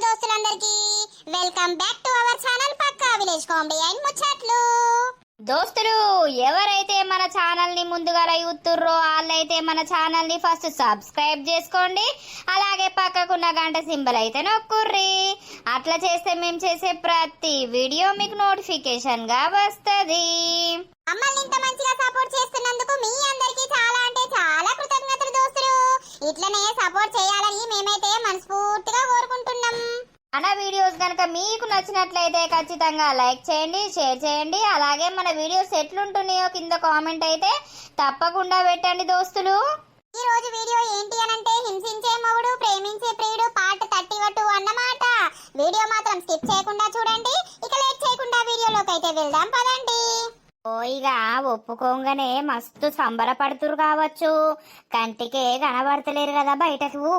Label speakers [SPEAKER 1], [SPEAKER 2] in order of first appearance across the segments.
[SPEAKER 1] దోస్తులందరికీ welcome back to our channel పక్కా village comedy and ముచ్చట్లు. దోస్తులు ఎవరైతే మన ఛానల్ ని ముందుగా చూస్తుర్రో వాళ్ళైతే మన ఛానల్ ని ఫస్ట్ సబ్స్క్రైబ్ చేసుకోండి. అలాగే పక్కకున్న గంట సింబల్ అయితే నొక్కుర్రి. అట్లా చేస్తే మేము చేసే ప్రతి వీడియో మీకు నోటిఫికేషన్ గా వస్తది. మమ్మల్ని ఇంత మంచిగా సపోర్ట్ చేస్తున్నందుకు మీ అందరికీ చాలా అంటే చాలా కృతజ్ఞతలు దోస్తులు. ఇట్లనే సపోర్ట్ చేయాలని మేమైతే మనస్ఫూర్తిగా కోరుకుంటున్నాం. మన వీడియోస్ కనుక మీకు నచ్చినట్లయితే ఖచ్చితంగా లైక్ చేయండి, షేర్ చేయండి. అలాగే మన వీడియోస్ ఎట్లుంటున్నాయో కింద కామెంట్ అయితే తప్పకుండా పెట్టండి దోస్తులు. ఈ రోజు వీడియో ఏంటి అనంటే హింసించే మొగుడు ప్రేమించే ప్రియుడు పార్ట్ 31 అన్నమాట. వీడియో మాత్రం స్కిప్ చేయకుండా చూడండి. ఇక లేట్ చేయకుండా వీడియోలోకి అయితే వెళ్దాం పదండి. ఓయిగా ఒప్పుకోగానే మస్తు సంబరపడుతురు కావచ్చు, కంటికే కనబడతలేరు కదా బయటకు.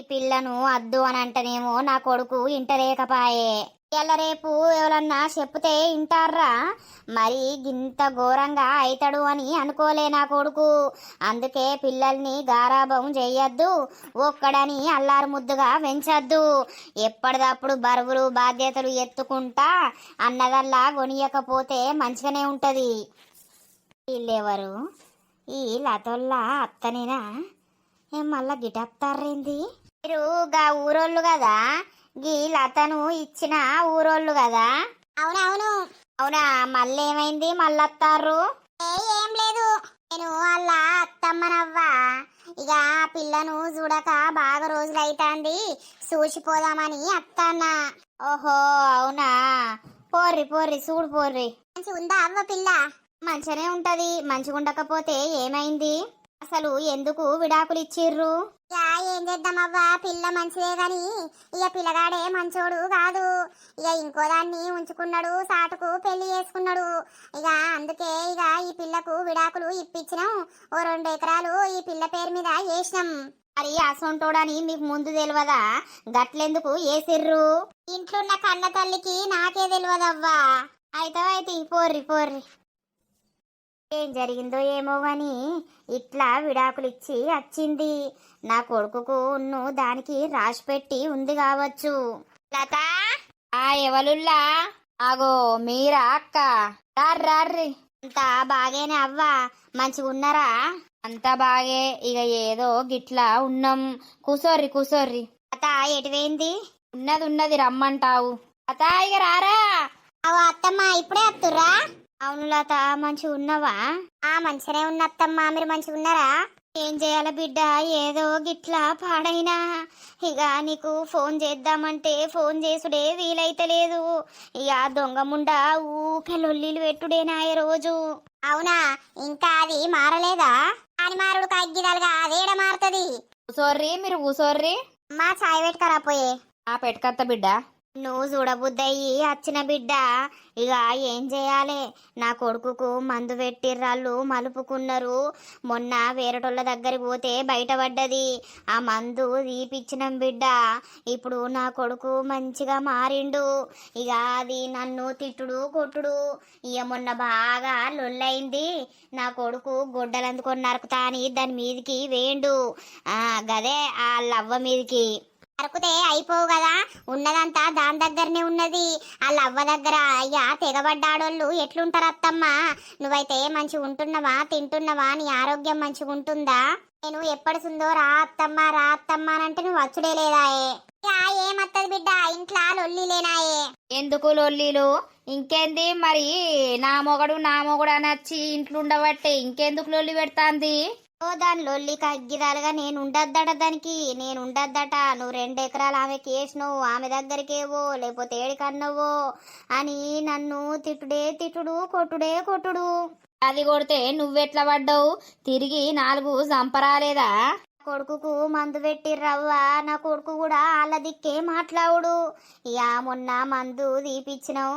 [SPEAKER 1] ఈ పిల్లను అద్దు అని అంటేనేమో నా కొడుకు ఇంటలేకపాయే. ఇలా రేపు ఎవరన్నా చెప్తే ఇంటారా? మరి గింత ఘోరంగా అవుతాడు అని అనుకోలే నా కొడుకు. అందుకే పిల్లల్ని గారాబం చెయ్యొద్దు, ఒక్కడని అల్లారు ముద్దుగా పెంచద్దు. ఎప్పటిదప్పుడు బరువులు బాధ్యతలు ఎత్తుకుంటా అన్నదల్లా కొనియకపోతే మంచిగానే ఉంటది. వీళ్ళెవరు? ఈ లతోళ్ళ అత్తనేనా? మళ్ళా గిటప్తారేంది? మీరు గా ఊరోళ్ళు కదా, గీ లతను ఇచ్చిన ఊరోళ్ళు కదా? అవునవును. అవునా, మళ్ళీ ఏమైంది? మళ్ళొత్తారు? ఏం లేదు, నేను వాళ్ళ అత్తమ్మనవ్వా. ఇక పిల్లను చూడక బాగా రోజులైతాంది, చూసిపోదామని అత్తన్నా. ఓహో అవునా, పోర్రి పోర్రి చూడు పోర్రి. మంచిగా ఉందా అవ్వ పిల్ల? మంచిగానే ఉంటది. మంచిగా ఉండకపోతే ఏమైంది? అసలు ఎందుకు విడాకులు ఇచ్చిర్రు? ఏం చేద్దామవ్వా, పిల్ల మంచిదే గాని ఇక పిల్లగాడే మంచోడు కాదు. ఇక ఇంకో దాన్ని ఉంచుకున్నాడు, సాటుకు పెళ్లి చేసుకున్నాడు. ఇక అందుకే ఇక ఈ పిల్లకు విడాకులు ఇప్పించినాం. ఓ 2 ఎకరాలు ఈ పిల్ల పేరు మీద వేసినాం. మరి అసొంటోడని మీకు ముందు తెలియదా? గట్లెందుకు వేసిర్రు? ఇంట్లున్న కన్న తల్లికి నాకే తెలియదవ్వా. అయితే పోర్రి పోర్రి. ఏం జరిగిందో ఏమో గాని ఇట్లా విడాకులు ఇచ్చి వచ్చింది. నా కొడుకుకు దానికి రాసిపెట్టి ఉంది కావచ్చు. లత, ఆ ఎవలుల్లా? ఆగో మీరా అక్క? రార్రి. అంతా బాగేనే అవ్వా, మంచిగా ఉన్నారా? అంతా బాగే, ఇక ఏదో గిట్లా ఉన్నాం. కూసోర్రి కూసోర్రి. లత ఎటువైంది? ఉన్నది రమ్మంటావు. లత ఇక రారా. అవ అత్తమ్మ ఇప్పుడే వస్తుర్రా? అవును లత, మంచిగా ఉన్నావా? మంచిగానే ఉన్న అత్తమ్మ, మీరు మంచిగా ఉన్నారా? ఏం చేయాల బిడ్డ, ఏదో గిట్లా పాడైనా. ఇక నీకు ఫోన్ చేద్దామంటే ఫోన్ చేసుడే వీలైతలేదు. ఇక దొంగముండా ఊకే లొల్లీలు పెట్టుడేనాయ రోజు. అవునా, ఇంకా అది మారలేదా? అని మారుడు కగ్గిదాలుగా అదేడ మారుతుంది. కూసోర్రి, మీరు కూసోర్రి. అమ్మా చాయ్ పెట్టుకరాపోయే. పెట్టుకత్త బిడ్డ. నువ్వు చూడబుద్దయ్యి వచ్చిన బిడ్డ. ఇక ఏం చేయాలి, నా కొడుకుకు మందు పెట్టిర్రాళ్ళు మలుపుకున్నారు. మొన్న వేరేటోళ్ళ దగ్గరికి పోతే బయటపడ్డది. ఆ మందు తీపిచ్చినాం బిడ్డ. ఇప్పుడు నా కొడుకు మంచిగా మారిండు. ఇక అది నన్ను తిట్టుడు కొట్టుడు. ఇక మొన్న బాగా లొల్లైంది. నా కొడుకు గొడ్డలు అందుకొని నరుకుతా అని దాని మీదికి వేండు. గదే ఆ లవ్వ మీదికి నరుకుతే అయిపోవు కదా, ఉన్నదంతా దాని దగ్గరనే ఉన్నది. ఆ లవ్వ దగ్గర అయ్యా తెగబడ్డాడోళ్ళు ఎట్లుంటారు అత్తమ్మ? నువ్వైతే మంచిగా ఉంటున్నావా, తింటున్నావా, నీ ఆరోగ్యం మంచిగా ఉంటుందా? నేను ఎప్పటిసుందో రా అత్తమ్మ అంటే నువ్వు వచ్చుడే లేదాయే. ఏమత్తది బిడ్డ, ఇంట్లో లొల్లిలేనాయే. ఎందుకు లొల్లీలు? ఇంకేంది మరి, నా మొగడు అనొచ్చి ఇంట్లో ఉండబట్టే ఇంకెందుకు లొల్లి పెడతాంది? దాని లొల్లి కగ్గిరాలుగా నేను ఉండద్దట. నువ్వు 2 ఎకరాలు ఆమెకి వేసినవు, ఆమె దగ్గరికేవో లేకపోతే ఏడికన్నవో అని నన్ను తిట్టుడు కొట్టుడు. అది కొడితే నువ్వెట్లా పడ్డావు? తిరిగి 4 సంపరాలేదా? కొడుకుకు మందు పెట్టిర్రవ్వా. నా కొడుకు కూడా వాళ్ళ దిక్కే మాట్లాడు. ఇక మొన్న మందు తీపిచ్చినాం.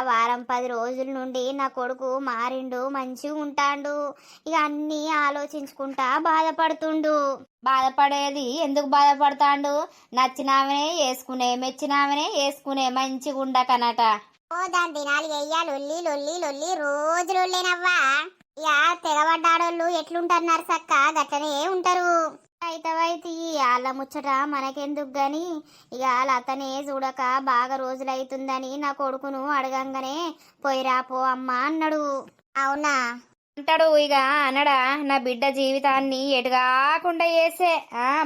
[SPEAKER 1] వారం 10 రోజుల నుండి నా కొడుకు మారిండు, మంచిగా ఉంటాండు. ఇక అన్నీ ఆలోచించుకుంటా బాధపడుతుండు. బాధపడేది ఎందుకు బాధపడతాండు? నచ్చినామనే వేసుకునే, మెచ్చినామనే వేసుకునే, మంచిగా ఉండకనట. దాని దినాలు వెయ్యా లొల్లి రోజులేనవ్వా. ఇక తెగబడ్డాడోళ్ళు ఎట్లుంటారు నర్సక్క, గట్లనే ఉంటారు. అయితవైతే వాళ్ళ ముచ్చట మనకెందుకు గాని ఇక లతనే చూడక బాగా రోజులైతుందని నా కొడుకును అడగంగానే పోయిరా పో అమ్మా అన్నాడు. అవునా అంటాడు ఇక అనడా నా బిడ్డ జీవితాన్ని ఎటుగాకుండా చేసే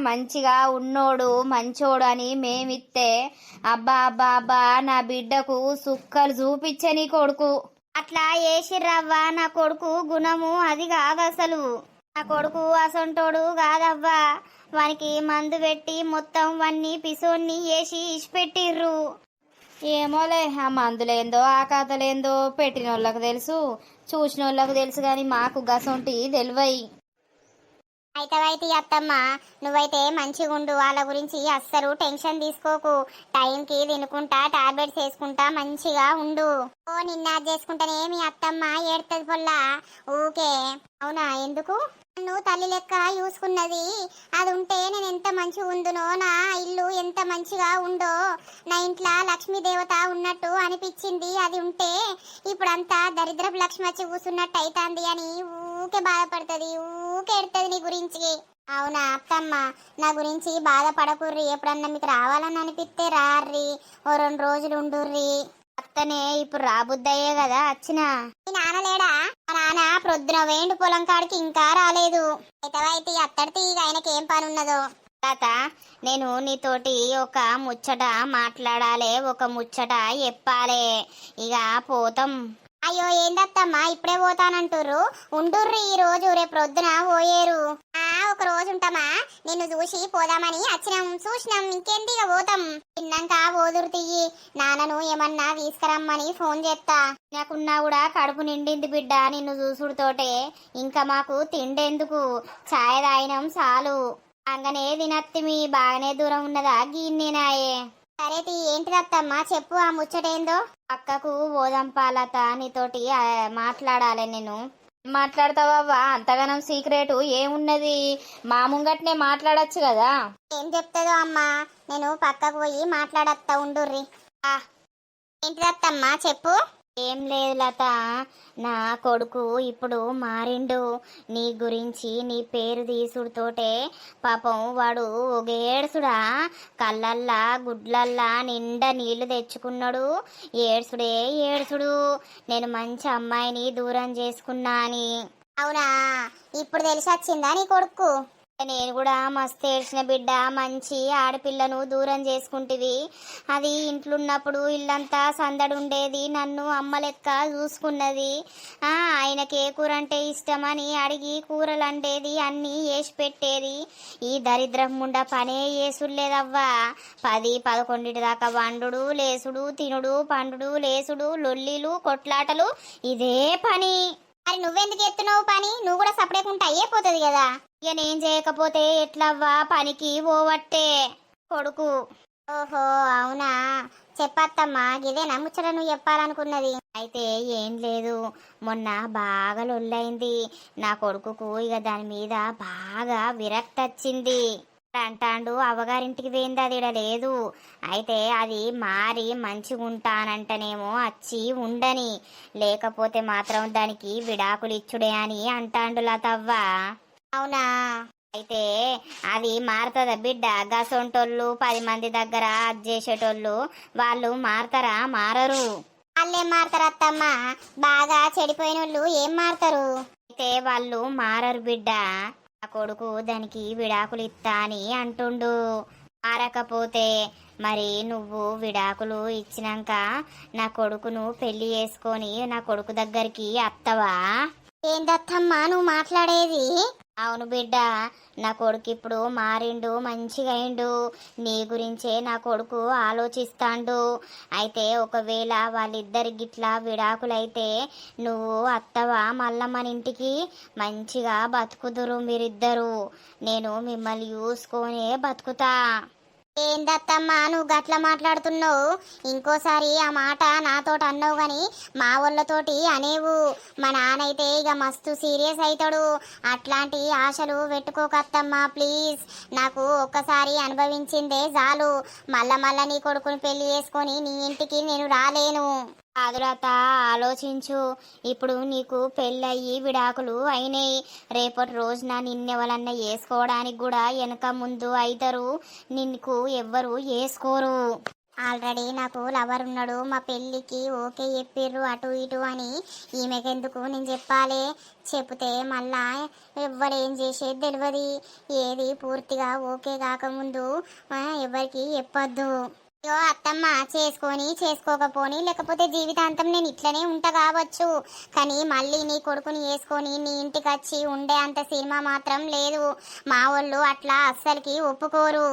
[SPEAKER 1] మంచిగా ఉన్నోడు మంచోడు అని మేమిత్తే అబ్బా అబ్బా అబ్బా నా బిడ్డకు సుక్కలు చూపించే నీ కొడుకు అట్లా వేసిర్రవ్వా. నా కొడుకు గుణము అది కాదు అసలు. నా కొడుకు అసంటోడు కాదవ్వా. వానికి మందు పెట్టి మొత్తం వన్ని పిసోన్ని వేసి ఇచ్చిపెట్టిర్రు. ఏమోలే ఆ మందులేందో ఆ కథలేందో పెట్టిన వాళ్ళకు తెలుసు, చూసిన వాళ్ళకు తెలుసు కానీ మాకు గసొంటి తెలివై. అయితే అత్తమ్మ నువ్వైతే మంచిగా ఉండు. వాళ్ళ గురించి అస్సలు టెన్షన్ తీసుకోకు. టైంకి తినుకుంటా టాబ్లెట్స్ వేసుకుంటా మంచిగా ఉండు. ఓ నిన్న చేసుకుంటానే మీ అత్తమ్మ ఏడుతుంది పొల్లా ఊకే. అవునా ఎందుకు? నన్ను తల్లి లెక్క చూసుకున్నది. అది ఉంటే నేను ఎంత మంచిగా ఉందునో, నా ఇల్లు ఎంత మంచిగా ఉందో, నా ఇంట్లో లక్ష్మీదేవత ఉన్నట్టు అనిపించింది. అది ఉంటే ఇప్పుడంతా దరిద్రపు లక్ష్మి వచ్చి కూర్చున్నట్టు అవుతుంది అని ఊకే బాధపడుతుంది, ఊకే ఎడుతుంది నీ గురించి. అవునా అత్తమ్మ నా గురించి బాధపడకుర్రి. ఎప్పుడన్నా మీకు రావాలని అనిపిస్తే రార్రి, ఓ 2 రోజులు ఉండుర్రి. అత్తనే ఇప్పుడు రాబుద్దయ్యే కదా వచ్చిన. మీ నాన్న లేడా? మా నాన్న ప్రొద్దున వేండు పొలం కాడికి ఇంకా రాలేదు. అయితే అత్తడితే ఇక ఆయనకి ఏం పని ఉన్నదో. తాత నేను నీతోటి ఒక ముచ్చట మాట్లాడాలి, ఒక ముచ్చట చెప్పాలే. ఇక పోతాం. అయ్యో ఏందత్తమ్మా ఇప్పుడే పోతానంటుర్రు? ఉండుర్రి ఈ రోజు, రేపు ప్రొద్దున పోయేరు. ఒక రోజు ఉంటామా? నిన్ను చూసి పోదామని వచ్చినాం, చూసినాం, ఇంకేంది ఇక పోతాం. తిన్నాక పోదురు తియ్యి. నాన్నను ఏమన్నా తీసుకురమ్మని ఫోన్ చేస్తా. నాకున్నా కూడా కడుపు నిండింది బిడ్డ నిన్ను చూసుడుతోటే. ఇంకా మాకు తిండెందుకు, ఛాయ్ తాగినాం చాలు. అంగనే తినత్తిమి, బాగానే దూరం ఉన్నదా గిన్నేనాయే. సరే ఏంటిదత్తమ్మా చెప్పు, ఆ ముచ్చటేందో. అక్కకు ఓదంపాలత నీతోటి మాట్లాడాలి. నేను మాట్లాడతావా? అంతగానం సీక్రెట్ ఏమున్నది? మా ముంగట్నే మాట్లాడచ్చు కదా. ఏం చెప్తుందో అమ్మా, నేను పక్కకు పోయి మాట్లాడత్తా ఉండుర్రి. ఏంటిదత్తమ్మా చెప్పు. ఏం లేదు లత, నా కొడుకు ఇప్పుడు మారిండు. నీ గురించి నీ పేరు తీసుడుతోటే పాపం వాడు ఒగేడ్సుడా, కళ్ళల్లా గుడ్లల్లా నిండా నీళ్లు తెచ్చుకున్నాడు. ఏడ్సుడే ఏడ్సుడు, నేను మంచి అమ్మాయిని దూరం చేసుకున్నా అని. అవునా ఇప్పుడు తెలిసి వచ్చిందా నీ కొడుకు? నేను కూడా మస్తు ఏడ్చిన బిడ్డ, మంచి ఆడపిల్లను దూరం చేసుకుంటివి. అది ఇంట్లున్నప్పుడు ఇల్లంతా సందడి ఉండేది, నన్ను అమ్మ లెక్క చూసుకున్నది. ఆయనకి ఏ కూర అంటే ఇష్టమని అడిగి కూరలు అండేది, అన్నీ వేసి పెట్టేది. ఈ దరిద్రం ముండ పనే వేసులేదవ్వా. 10-11 దాకా వండుడు లేసుడు, తినుడు పండుడు లేసుడు, లొల్లిలు కొట్లాటలు, ఇదే పని. మరి నువ్వెందుకు ఎత్తున్నావు పని? నువ్వు కూడా సపరేకుంటే అయ్యేపోతుంది కదా. ఇక నేను చేయకపోతే ఎట్లవ్వా, పనికి పోవట్టే కొడుకు. ఓహో అవునా, చెప్పత్తమ్మా. ఇదేనా ముచ్చట నువ్వు చెప్పాలనుకున్నది? అయితే ఏం లేదు, మొన్న బాగా లొల్లైంది నా కొడుకుకు. ఇక దాని మీద బాగా విరక్తి వచ్చింది. అంటాండు అవ్వగారింటికి పోయింది, అది లేదు. అయితే అది మారి మంచిగా ఉంటానంటనేమో వచ్చి ఉండని, లేకపోతే మాత్రం దానికి విడాకులు ఇచ్చుడే అని అంటాండు లతవ్వ. అవునా అయితే అది మారుతుందా బిడ్డ? గసొంటోళ్ళు 10 మంది దగ్గర అది చేసేటోళ్ళు వాళ్ళు మారతారా? మారరు. వాళ్ళేం మారతారు అత్తమ్మ? బాగా చెడిపోయిన వాళ్ళు ఏం మారతారు? అయితే వాళ్ళు మారరు బిడ్డ. ఆ కొడుకు దానికి విడాకులు ఇస్తా అని అంటుండు. మారకపోతే మరి నువ్వు విడాకులు ఇచ్చినాక నా కొడుకును పెళ్లి చేసుకొని నా కొడుకు దగ్గరికి అత్తవా? ఏందత్తమ్మా నువ్వు మాట్లాడేది? అవును బిడ్డ, నా కొడుకు ఇప్పుడు మారిండు, మంచిగా అయిండు. నీ గురించే నా కొడుకు ఆలోచిస్తాండు. అయితే ఒకవేళ వాళ్ళిద్దరి గిట్లా విడాకులైతే నువ్వు అత్తవా మళ్ళా మన ఇంటికి? మంచిగా బతుకుదురు మీరిద్దరు, నేను మిమ్మల్ని చూసుకొనే బతుకుతా. ఏందత్తమ్మా నువ్వు గట్ల మాట్లాడుతున్నావు? ఇంకోసారి ఆ మాట నాతోటి అన్నావు గాని మా వాళ్ళతోటి అనేవు. మా నాన్నైతే ఇక మస్తు సీరియస్ అవుతాడు. అట్లాంటి ఆశలు పెట్టుకోకత్తమ్మా ప్లీజ్. నాకు ఒక్కసారి అనుభవించిందే చాలు. మళ్ళా నీ కొడుకుని పెళ్లి చేసుకొని నీ ఇంటికి నేను రాలేను. కాదులత, ఆలోచించు. ఇప్పుడు నీకు పెళ్ళయ్యి విడాకులు అయినాయి. రేపటి రోజున నిన్నెవరన్నా వేసుకోవడానికి కూడా వెనక ముందు అవుతారు. నిన్ను ఎవ్వరు వేసుకోరు. ఆల్రెడీ నాకు లవర్ ఉన్నాడు. మా పెళ్ళికి ఓకే చెప్పిర్రు అటు ఇటు అని. ఈమెకెందుకు నేను చెప్పాలి? చెప్తే మళ్ళా ఎవ్వరేం చేసేది తెలియదు. ఏది పూర్తిగా ఓకే కాకముందు ఎవరికి చెప్పొద్దు. అయ్యో అత్తమ్మ, చేసుకొని చేసుకోకపోని లేకపోతే జీవితాంతం నేను ఇట్లనే ఉంటా కావచ్చు, కానీ మళ్ళీ నీ కొడుకుని వేసుకొని నీ ఇంటికి వచ్చి ఉండే అంత సినిమా మాత్రం లేదు. మా వాళ్ళు అట్లా అస్సలకి ఒప్పుకోరు.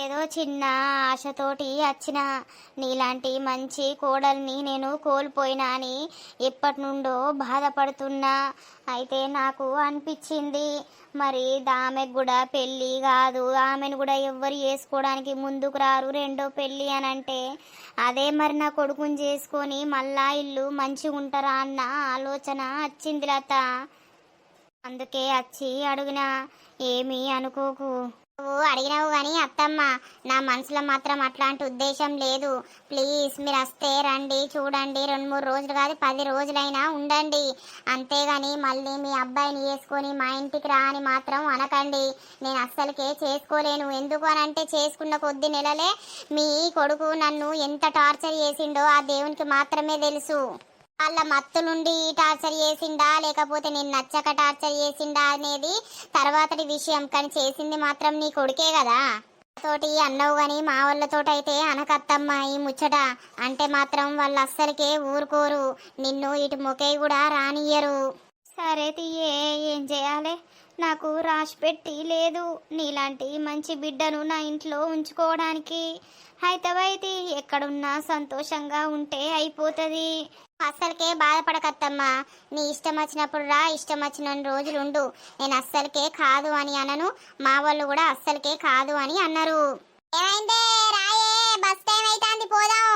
[SPEAKER 1] ఏదో చిన్న ఆశతోటి వచ్చిన నీలాంటి మంచి కోడల్ని నేను కోల్పోయినా అని ఎప్పటి నుండో బాధపడుతున్నా. అయితే నాకు అనిపించింది, మరి ఆమెకు కూడా పెళ్ళి కాదు, ఆమెను కూడా ఎవ్వరు చేసుకోవడానికి ముందుకు రారు రెండో పెళ్ళి అని అంటే, అదే మరి నా కొడుకుని చేసుకొని మళ్ళా ఇల్లు మంచిగా ఉంటారా అన్న ఆలోచన వచ్చింది లత. అందుకే వచ్చి అడిగినా. ఏమీ అనుకోకు. నువ్వు అడిగినావు కానీ అత్తమ్మ, నా మనసులో మాత్రం అట్లాంటి ఉద్దేశం లేదు. ప్లీజ్ మీరు వస్తే రండి, చూడండి. 2-3 రోజులు కాదు 10 రోజులైనా ఉండండి. అంతేగాని మళ్ళీ మీ అబ్బాయిని వేసుకొని మా ఇంటికి రా అని మాత్రం అనకండి. నేను అస్సలకే చేసుకోలేను. ఎందుకు అని అంటే, చేసుకున్న కొద్ది నెలలే మీ కొడుకు నన్ను ఎంత టార్చర్ చేసిండో ఆ దేవునికి మాత్రమే తెలుసు. వాళ్ళ మత్తు నుండి టార్చర్ చేసిండా లేకపోతే నేను నచ్చక టార్చర్ చేసిండా అనేది తర్వాతటి విషయం, కానీ చేసింది మాత్రం నీ కొడుకే కదా. తోటి అన్నవు గాని మా వాళ్ళతోటైతే అనకత్తమ్మ ఈ ముచ్చట. అంటే మాత్రం వాళ్ళు అస్సలకే ఊరుకోరు. నిన్ను ఇటు మొకే కూడా రానియ్యరు. సరే తీయే, ఏం చేయాలి? నాకు రాసి పెట్టి లేదు నీలాంటి మంచి బిడ్డను నా ఇంట్లో ఉంచుకోవడానికి. అయితే ఎక్కడున్నా సంతోషంగా ఉంటే అయిపోతుంది. అస్సలకే బాధపడకత్తమ్మా. నీ ఇష్టం వచ్చినప్పుడు రా, ఇష్టం వచ్చిన రోజులు ఉండు. నేను అస్సలకే కాదు అని అనను. మా వాళ్ళు కూడా అస్సలకే కాదు అని అన్నారు. ఏమైందే రాయే, బస్ టైం అవుతుంది, పోదాం.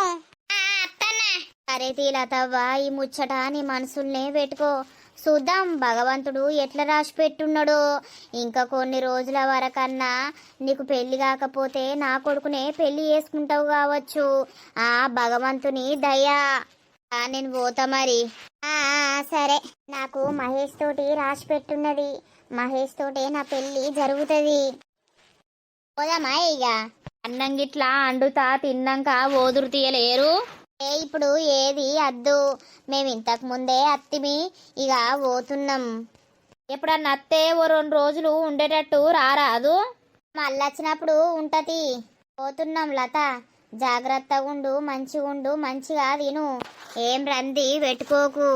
[SPEAKER 1] సరే తీలతవ్వ, ఈ ముచ్చట నీ మనసుల్నే పెట్టుకో. చూద్దాం భగవంతుడు ఎట్లా రాసి పెట్టున్నాడో. ఇంకా కొన్ని రోజుల వరకన్నా నీకు పెళ్లి కాకపోతే నా కొడుకునే పెళ్లి చేసుకుంటావు కావచ్చు. ఆ భగవంతుని దయా. నేను పోతా మరి. సరే, నాకు మహేష్ తోటి రాసి పెట్టున్నది. మహేష్ తోటే నా పెళ్లి జరుగుతుంది. పోదామా? ఇక అన్నం గిట్లా అండుతా, తిన్నాక ఓదురు తీయలేరు. ఇప్పుడు ఏది అద్దు, మేము ఇంతకు ముందే అత్తిమి, ఇక పోతున్నాం. ఎప్పుడన్నా అత్తే ఓ 2 రోజులు ఉండేటట్టు రారాదు? మళ్ళొచ్చినప్పుడు ఉంటది. పోతున్నాం లత, జాగ్రత్తగా ఉండు, మంచిగా ఉండు, మంచిగా తిను. ఏం రంది పెట్టుకోకు.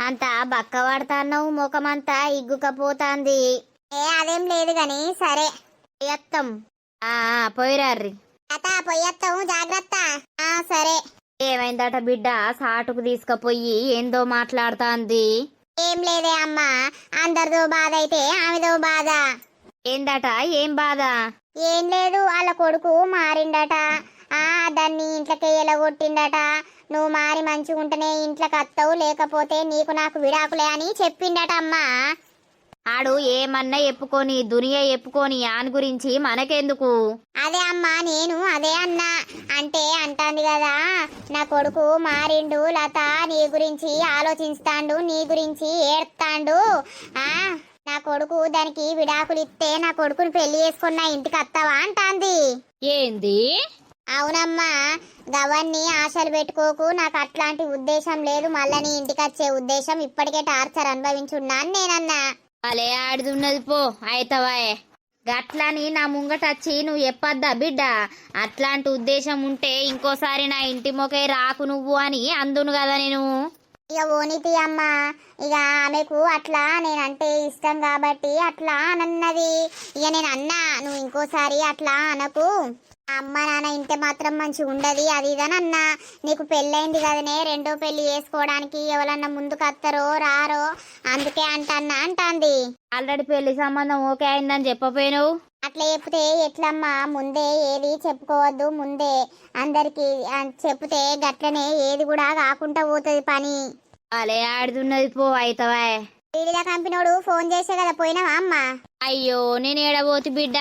[SPEAKER 1] అంతా బక్క పడతాన్నావు, ముఖమంతా ఇగ్గుకపోతాంది. అదేం లేదు గాని సరే పొయ్యత్తం. పోయిరార్రి లత, పొయ్యత్తం, జాగ్రత్త. సరే. ఏమైందట బిడ్డ? సాటుకు తీసుకుపోయి ఏందో మాట్లాడుతాంది. ఏం లేదే అమ్మా, అందరిదో బాధ అయితే ఆమెదో బాధ. ఏందట? ఏం బాధ? ఏం లేదు, వాళ్ళ కొడుకు మారిండట. దాన్ని ఇంట్లోకి ఎలగొట్టిండట. నువ్వు మారి మంచిగా ఉంటేనే ఇంట్లోకి వస్తావు, లేకపోతే నీకు నాకు విడాకులే అని చెప్పిండట అమ్మా. ఆడు ఏమన్నా చెప్పుకొని దునియా చెప్పుకొని ఆని గురించి మనకెందుకు? అదే అమ్మా, నేను అదే అన్నా. అంటే అంటాంది కదా, నా కొడుకు మారిండు లత, నీ గురించి ఆలోచిస్తాండు, నీ గురించి ఏడ్తాండు. నా కొడుకు దానికి విడాకులు ఇస్తే నా కొడుకుని పెళ్లి చేసుకున్న ఇంటికి వస్తావా అంటాంది. ఏంది? అవునమ్మా, గవన్ని ఆశలు పెట్టుకోకు. నాకు అట్లాంటి ఉద్దేశం లేదు. మళ్ళా నీ ఇంటికి వచ్చే ఉద్దేశం, ఇప్పటికే టార్చర్ అనుభవించున్నాను నేనన్నా. అలే ఆడుతున్నది పో అయితవాయే. గట్లని నా ముంగటచ్చి నువ్వు చెప్పొద్దా బిడ్డ? అట్లాంటి ఉద్దేశం ఉంటే ఇంకోసారి నా ఇంటి మొకే రాకు నువ్వు అని అందును కదా నేను. ఇక ఓనితి అమ్మ, ఇక ఆమెకు అట్లా నేనంటే ఇష్టం కాబట్టి అట్లా అనన్నది. ఇక నేను అన్నా, నువ్వు ఇంకోసారి అట్లా అనకు. అమ్మ నాన్న ఇంటే మాత్రం మంచిగా ఉండదు అది ఇదని అన్నా. నీకు పెళ్ళైంది కదనే, రెండో పెళ్లి చేసుకోవడానికి ఎవరన్నా ముందుకు వస్తారో రారో, అందుకే అంటాంది. ఆల్రెడీ పెళ్లి సంబంధం ఓకే అయిందని చెప్పపోయాను. అట్లా చెప్తే ఎట్లమ్మా? ముందే ఏది చెప్పుకోవద్దు. ముందే అందరికి చెప్తే గట్లనే ఏది కూడా కాకుండా పోతుంది పని. అలే ఆడుతున్నది పో అయితవా. టీవీలో కంపినోడు ఫోన్ చేసే కదా పోయినావా అమ్మ? అయ్యో, నేను ఏడబోతు బిడ్డ.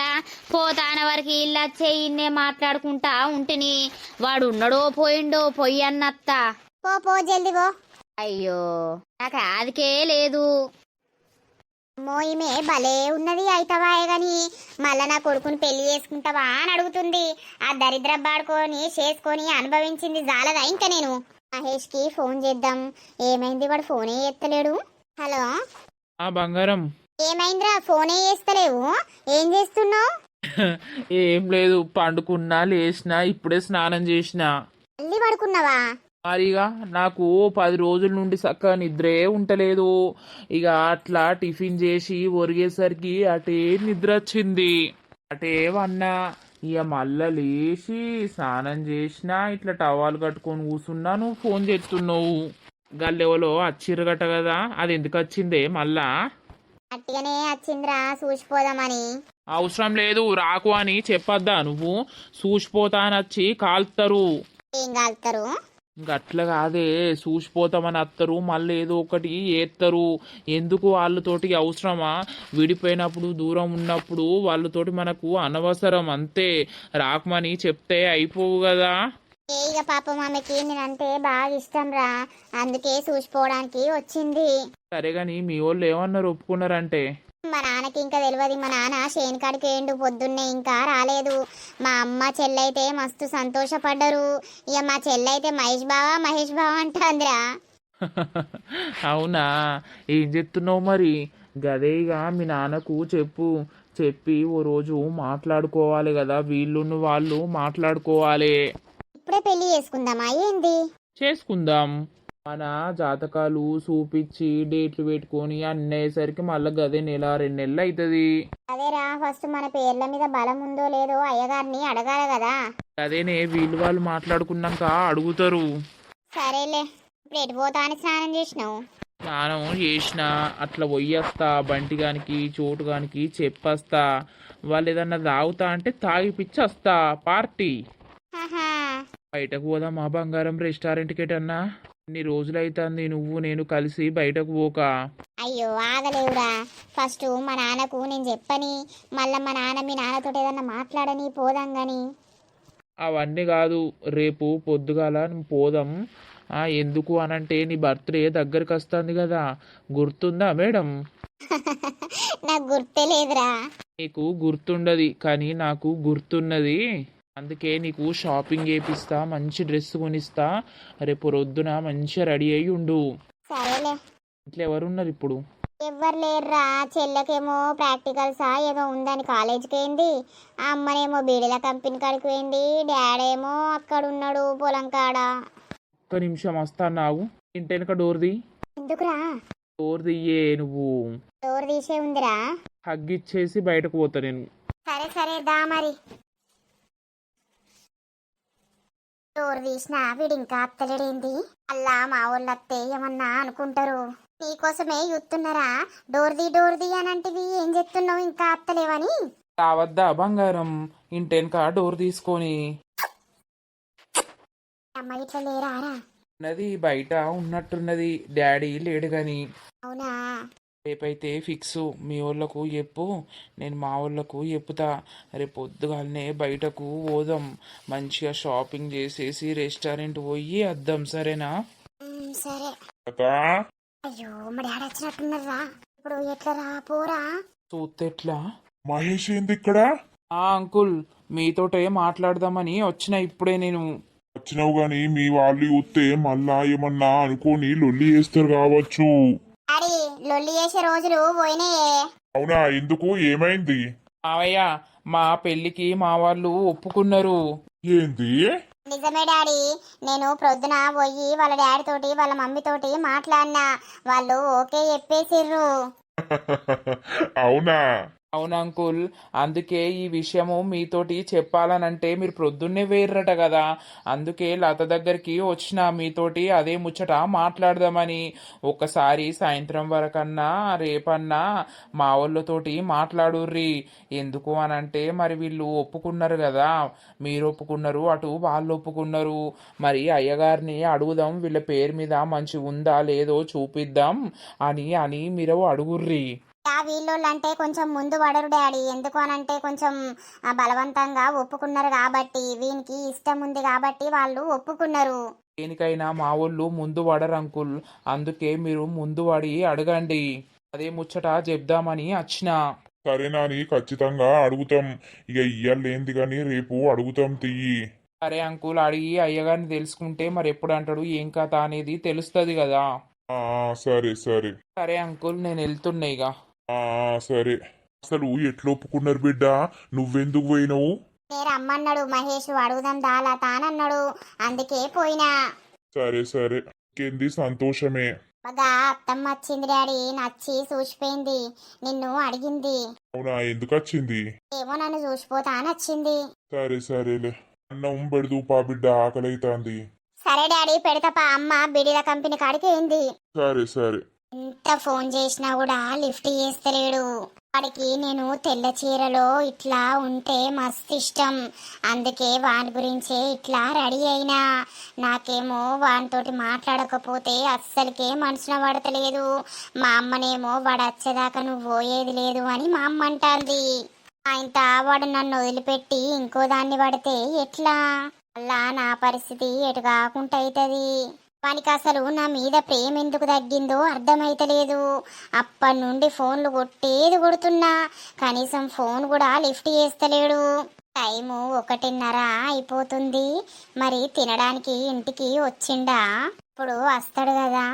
[SPEAKER 1] పోతాన వరకు ఇల్లొచ్చే ఇన్నే మాట్లాడుకుంటా ఉంటిని. వాడు ఉన్నాడో పోయిండో పొయ్యి అన్నత్త. పో పో జల్ది పో. అయ్యో నాకు ఆదికే లేదు. ఈమె భలే ఉన్నది అయితవాయే గాని మళ్ళా నా కొడుకుని పెళ్లి చేసుకుంటావా అని అడుగుతుంది. ఆ దరిద్ర బాడుకొని చేసుకొని అనుభవించింది జాలదా ఇంకా. నేను మహేష్ కి ఫోన్ చేద్దాం. ఏమైంది వాడు ఫోనే ఎత్తలేడు. హలో
[SPEAKER 2] బంగారం,
[SPEAKER 1] ఏమైందిరా ఫోనే చేస్తలేవు? ఏం చేస్తున్నావు?
[SPEAKER 2] ఏం లేదు, పండుకున్నా లేచినా ఇప్పుడే స్నానం చేసిన.
[SPEAKER 1] మళ్ళీ పడుకున్నావా?
[SPEAKER 2] మరిగా నాకు 10 రోజుల నుండి చక్కగా నిద్రే ఉంటలేదు. ఇక అట్లా టిఫిన్ చేసి ఒరిగేసరికి అటే నిద్ర వచ్చింది. అటే వన్నా ఇక మళ్ళా లేచి స్నానం చేసినా ఇట్లా టవాలు కట్టుకొని కూర్చున్నా. నువ్వు ఫోన్ చేస్తున్నావు. గల్లెవలో అచ్చిరగట కదా, అది ఎందుకు వచ్చిందే మళ్ళా?
[SPEAKER 1] అట్టిగానే వచ్చిందిరా చూసిపోదామని.
[SPEAKER 2] అవసరం లేదు రాకు అని చెప్పొద్దా నువ్వు? చూసిపోతానొచ్చి కాల్తారు.
[SPEAKER 1] ఏం కాలుతారు?
[SPEAKER 2] గట్ల కాదే, చూసిపోతామని అత్తరు, మళ్ళీ ఏదో ఒకటి ఏత్తరు. ఎందుకు వాళ్ళతోటి అవసరమా? విడిపోయినప్పుడు దూరం ఉన్నప్పుడు వాళ్ళతోటి మనకు అనవసరం అంతే. రాకమని చెప్తే అయిపోవు కదా.
[SPEAKER 1] ఇక పాపం ఆమెకి నేనంటే బాగా ఇష్టం రా, అందుకే చూసిపోవడానికి వచ్చింది.
[SPEAKER 2] సరే గాని మీ వాళ్ళు ఏమన్నారు, ఒప్పుకున్నారంటే?
[SPEAKER 1] మా నాన్నకి ఇంకా తెలియదు. మా నాన్న శేనికాడికి ఏండు పొద్దున్నే ఇంకా రాలేదు. మా అమ్మ చెల్లైతే మస్తు సంతోషపడ్డరు. ఇక మా చెల్లైతే మహేష్ బావా మహేష్ బావా అంటాందిరా.
[SPEAKER 2] అవునా? ఏం చెప్తున్నావు మరి? గదే ఇక మీ నాన్నకు చెప్పి ఓ రోజు మాట్లాడుకోవాలి కదా, వీళ్ళును వాళ్ళు మాట్లాడుకోవాలి.
[SPEAKER 1] ఇప్పుడే పెళ్లి చేసుకుందామా ఏంది?
[SPEAKER 2] చేసుకుందాం. మన జాతకాలు చూపించి డేట్లు పెట్టుకొని అన్నేసరికి మళ్ళీ గదే 1-2 నెలలు అవుతుంది.
[SPEAKER 1] అదేరా, ఫస్ట్ మన పేర్ల మీద బలం ఉందో లేదో అయ్యగారిని అడగాలి కదా.
[SPEAKER 2] అదేనే వీళ్ళు వాళ్ళు మాట్లాడుకున్నాక అడుగుతారు.
[SPEAKER 1] సరేలే, ఇప్పుడు ఎటు పోతా అని స్నానం చేసినావు?
[SPEAKER 2] స్నానం చేసిన అట్లా పోయేస్తా, బంటిగానికి చోటుగానికి చెప్పేస్తా. వాళ్ళు ఏదన్నా తాగుతా అంటే తాగిపిచ్చి వస్తా. పార్టీ బయటకు పోదాం మా బంగారం, రెస్టారెంట్కి ఎటన్నా. ఇన్ని రోజులైతుంది నువ్వు నేను కలిసి బయటకు పోక.
[SPEAKER 1] అయ్యో ఆగలేవురా, ఫస్ట్ మా నాన్నకు నేను చెప్పని, మళ్ళా మా నాన్న మీ నాన్నతో ఏదన్నా మాట్లాడని పోదాం గాని.
[SPEAKER 2] అవన్నీ కాదు, రేపు పొద్దుగాల పోదాం. ఎందుకు అనంటే నీ బర్త్డే దగ్గరికి వస్తుంది కదా, గుర్తుందా మేడం?
[SPEAKER 1] నాకు గుర్తే లేదురా.
[SPEAKER 2] నీకు గుర్తుండది కానీ నాకు గుర్తున్నది. అందుకే నీకు షాపింగ్ చేపిస్తా, మంచి డ్రెస్ కొనిస్తా. రేపు రొద్దున మంచిగా రెడీ అయ్యి ఉండు.
[SPEAKER 1] సరేలే.
[SPEAKER 2] ఇంట్లో ఎవరున్నారు ఇప్పుడు?
[SPEAKER 1] ఎవ్వరు లేరురా. చెల్లెకేమో ప్రాక్టికల్సా ఏదో ఉందని కాలేజీకి పోయింది. ఆ అమ్మనేమో బీడీల కంపెనీ కాడికి పోయింది. డాడీ ఏమో అక్కడ ఉన్నాడు పొలం కాడ.
[SPEAKER 2] ఒక్క నిమిషం వస్తాన్నావు. ఇంటి వెనక డోర్ది.
[SPEAKER 1] ఎందుకురా?
[SPEAKER 2] డోర్ దియ్యే నువ్వు.
[SPEAKER 1] డోర్ తీసే ఉందిరా.
[SPEAKER 2] హగ్గిచ్చేసి బయటకు పోతా నేను.
[SPEAKER 1] సరే సరే దా మరి. డోర్ తీసినా వీడు ఇంకా అత్తలేడేంది? అల్లా మా వాళ్ళు అత్తే ఏమన్నా అనుకుంటారు. నీకోసమే చూస్తున్నారా, డోర్ది అనంటివి. ఏం చెప్తున్నావు ఇంకా అత్తలేవని?
[SPEAKER 2] రావద్దా బంగారం, ఇంటెనక డోర్ తీసుకొని?
[SPEAKER 1] అమ్మ ఇట్లా లేరారా?
[SPEAKER 2] ఉన్నది బయట ఉన్నట్టున్నది, డాడీ లేడు గాని.
[SPEAKER 1] అవునా?
[SPEAKER 2] రేపైతే ఫిక్స్. మీ వాళ్ళకు చెప్పు, నేను మా వాళ్ళకు చెప్పుతా. రేపు పొద్దుగాలనే బయటకు పోదాం, మంచిగా షాపింగ్ చేసేసి రెస్టారెంట్ పోయి వద్దాం. సరేనా?
[SPEAKER 1] సరే. అయ్యో మా డాడీ వచ్చినట్టున్నారా? ఇప్పుడు ఎట్లరా పోరా?
[SPEAKER 2] చూస్తే ఎట్లా?
[SPEAKER 3] మహేష్ ఏంది ఇక్కడ?
[SPEAKER 2] అంకుల్, మీతోటే మాట్లాడదామని వచ్చిన ఇప్పుడే నేను.
[SPEAKER 3] వచ్చినావు గాని మీ వాళ్ళు చూస్తే మళ్ళా ఏమన్నా అనుకోని లొల్లి చేస్తారు కావచ్చు.
[SPEAKER 1] డాడీ లొల్లి చేసే రోజులు పోయినాయే.
[SPEAKER 3] అవునా? ఎందుకు? ఏమైంది?
[SPEAKER 2] మావయ్య, మా పెళ్లికి మా వాళ్ళు ఒప్పుకున్నారు.
[SPEAKER 3] ఏంది?
[SPEAKER 1] నిజమే డాడీ. నేను ప్రొద్దున పోయి వాళ్ళ డాడీ తోటి వాళ్ళ మమ్మీ తోటి మాట్లాడినా. వాళ్ళు ఓకే చెప్పేసిర్రు.
[SPEAKER 3] అవునా?
[SPEAKER 2] అవును అంకుల్, అందుకే ఈ విషయము మీతోటి చెప్పాలనంటే మీరు ప్రొద్దున్నే వేర్రట కదా, అందుకే లత దగ్గరికి వచ్చిన మీతోటి అదే ముచ్చట మాట్లాడదామని. ఒకసారి సాయంత్రం వరకన్నా రేపన్నా మా వాళ్ళతోటి మాట్లాడుర్రి. ఎందుకు అనంటే మరి వీళ్ళు ఒప్పుకున్నారు కదా, మీరు ఒప్పుకున్నారు, అటు వాళ్ళు ఒప్పుకున్నారు. మరి అయ్యగారిని అడుగుదాం, వీళ్ళ పేరు మీద మంచి ఉందా లేదో చూపిద్దాం అని మీరు అడుగుర్రి.
[SPEAKER 1] వీళ్ళోళ్ళంటే కొంచెం ముందు పడరు డాడీ, ఎందుకు అనంటే కొంచెం బలవంతంగా ఒప్పుకున్నారు కాబట్టి, వీనికి ఇష్టం ఉంది కాబట్టి వాళ్ళు ఒప్పుకున్నారు.
[SPEAKER 2] దేనికైనా మా వాళ్ళు ముందు పడరు అంకుల్, అందుకే మీరు ముందు పడి అడగండి. అదే ముచ్చట చెప్దామని వచ్చిన.
[SPEAKER 3] సరే నాని, ఖచ్చితంగా అడుగుతాం. ఇక ఇయ్యాలేంది కానీ రేపు అడుగుతాం తియ్యి.
[SPEAKER 2] సరే అంకుల్, అడిగి అయ్యగారిని తెలుసుకుంటే మరి ఎప్పుడు అంటాడు ఏం కథ అనేది తెలుస్తుంది కదా.
[SPEAKER 3] సరే సరే.
[SPEAKER 2] సరే అంకుల్, నేను వెళ్తున్నా ఇక.
[SPEAKER 3] సరే. అసలు ఎట్లా ఒప్పుకున్నారు బిడ్డ? నువ్వెందుకు పోయినావు?
[SPEAKER 1] నేను రమ్మన్నాడు మహేష్, అడుగుదాం దాలా తానన్నాడు, అందుకే పోయినా.
[SPEAKER 3] సరే సరే. ఇంకేంది, సంతోషమే.
[SPEAKER 1] బాగా అత్తమ్మ వచ్చింది డాడీ, నచ్చి చూసిపోయింది, నిన్ను అడిగింది.
[SPEAKER 3] అవునా, ఎందుకు వచ్చింది?
[SPEAKER 1] ఏమో నన్ను చూసిపోతా అని వచ్చింది.
[SPEAKER 3] సరే సరేలే. అన్నం పెడదు పా బిడ్డ, ఆకలి అవుతుంది.
[SPEAKER 1] సరే డాడీ పెడతాపా, అమ్మ బిడిల కంపెనీ కాడికి ఏంది.
[SPEAKER 3] సరే సరే.
[SPEAKER 1] ఎంత ఫోన్ చేసినా కూడా లిఫ్ట్ చేస్తలేడు. వాడికి నేను తెల్ల చీరలో ఇట్లా ఉంటే మస్తు ఇష్టం, అందుకే వాని గురించే ఇట్లా రెడీ అయినా. నాకేమో వానితోటి మాట్లాడకపోతే అస్సలకే మనసున పడతలేదు. మా అమ్మనేమో వాడు వచ్చేదాకా నువ్వు పోయేది లేదు అని మా అమ్మ అంటాంది. ఆయన వాడు నన్ను వదిలిపెట్టి ఇంకో దాన్ని పడితే ఎట్లా? అలా నా పరిస్థితి ఎటు కాకుండా అవుతుంది. వానికి అసలు నా మీద ప్రేమ ఎందుకు తగ్గిందో అర్థమైతలేదు. అప్పటి నుండి ఫోన్లు కొట్టేది కొడుతున్నా, కనీసం ఫోన్ కూడా లిఫ్ట్ చేస్తలేడు. టైము 1:30 అయిపోతుంది. మరి తినడానికి ఇంటికి వచ్చిండా? ఇప్పుడు వస్తాడు కదా,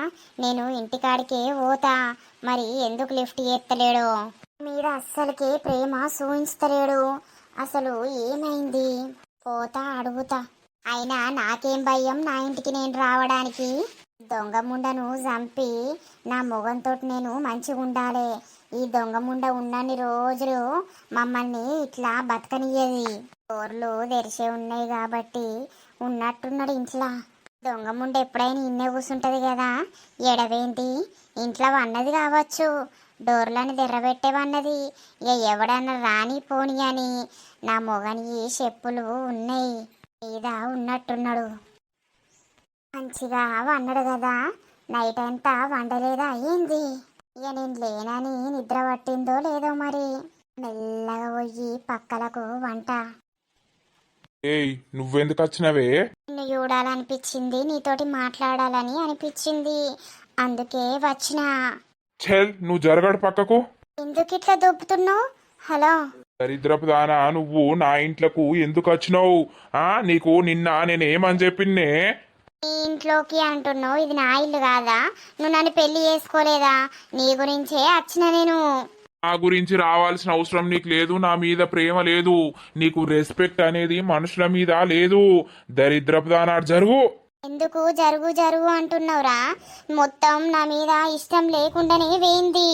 [SPEAKER 1] నేను ఇంటికాడికే పోతా. మరి ఎందుకు లిఫ్ట్ చేస్తలేడు? మీద అస్సలకే ప్రేమ చూయించలేడు. అసలు ఏమైంది? పోతా అడుగుతా. అయినా నాకేం భయం నా ఇంటికి నేను రావడానికి? దొంగ ముండను చంపి నా మొగంతో నేను మంచిగా ఉండాలి. ఈ దొంగ ముండ ఉన్నన్ని రోజులు మమ్మల్ని ఇట్లా బతకనియ్యది. డోర్లు తెరిచే ఉన్నాయి కాబట్టి ఉన్నట్టున్నాడు ఇంట్లో. దొంగ ముండ ఎప్పుడైనా ఇన్నే కూర్చుంటది కదా, ఎడవేంటి ఇంట్లో వన్నది కావచ్చు, డోర్లను తెర్రబెట్టేవన్నది. ఇక ఎవడన్నా రాని పోని అని నా మొగని చెప్పులు ఉన్నాయి మీద ఉన్నట్టున్నాడు. మంచిగా అన్నాడు కదా, నైట్ అంతా వండలేదా ఏంది? ఇక నేను లేనని నిద్ర పట్టిందో లేదో మరి. మెల్లగా పోయి పక్కలకు వంట.
[SPEAKER 3] ఏయ్, నువ్వెందుకు వచ్చినవే?
[SPEAKER 1] నిన్ను చూడాలనిపించింది, నీతోటి మాట్లాడాలని అనిపించింది, అందుకే వచ్చిన.
[SPEAKER 3] చెల్, నువ్వు జరగడు పక్కకు.
[SPEAKER 1] ఎందుకు ఇట్లా దొబ్బుతున్నావు? హలో
[SPEAKER 3] దరిద్రపు దానా, నువ్వు నా ఇంట్లోకు ఎందుకు వచ్చినావు? నీకు నిన్న నేనేమని చెప్పిన్నే?
[SPEAKER 1] నీ ఇంట్లోకి అంటున్నావు, ఇది నా ఇల్లు కాదా? నువ్వు నన్ను పెళ్లి చేసుకోలేదా? నీ గురించే వచ్చిన నేను.
[SPEAKER 3] నా గురించి రావాల్సిన అవసరం నీకు లేదు, నా మీద ప్రేమ లేదు, నీకు రెస్పెక్ట్ అనేది మనుషుల మీద లేదు. దరిద్రపు దానా, జరుగు.
[SPEAKER 1] ఎందుకు జరుగు జరుగు అంటున్నావురా? మొత్తం నా మీద ఇష్టం లేకుండానే వేయింది.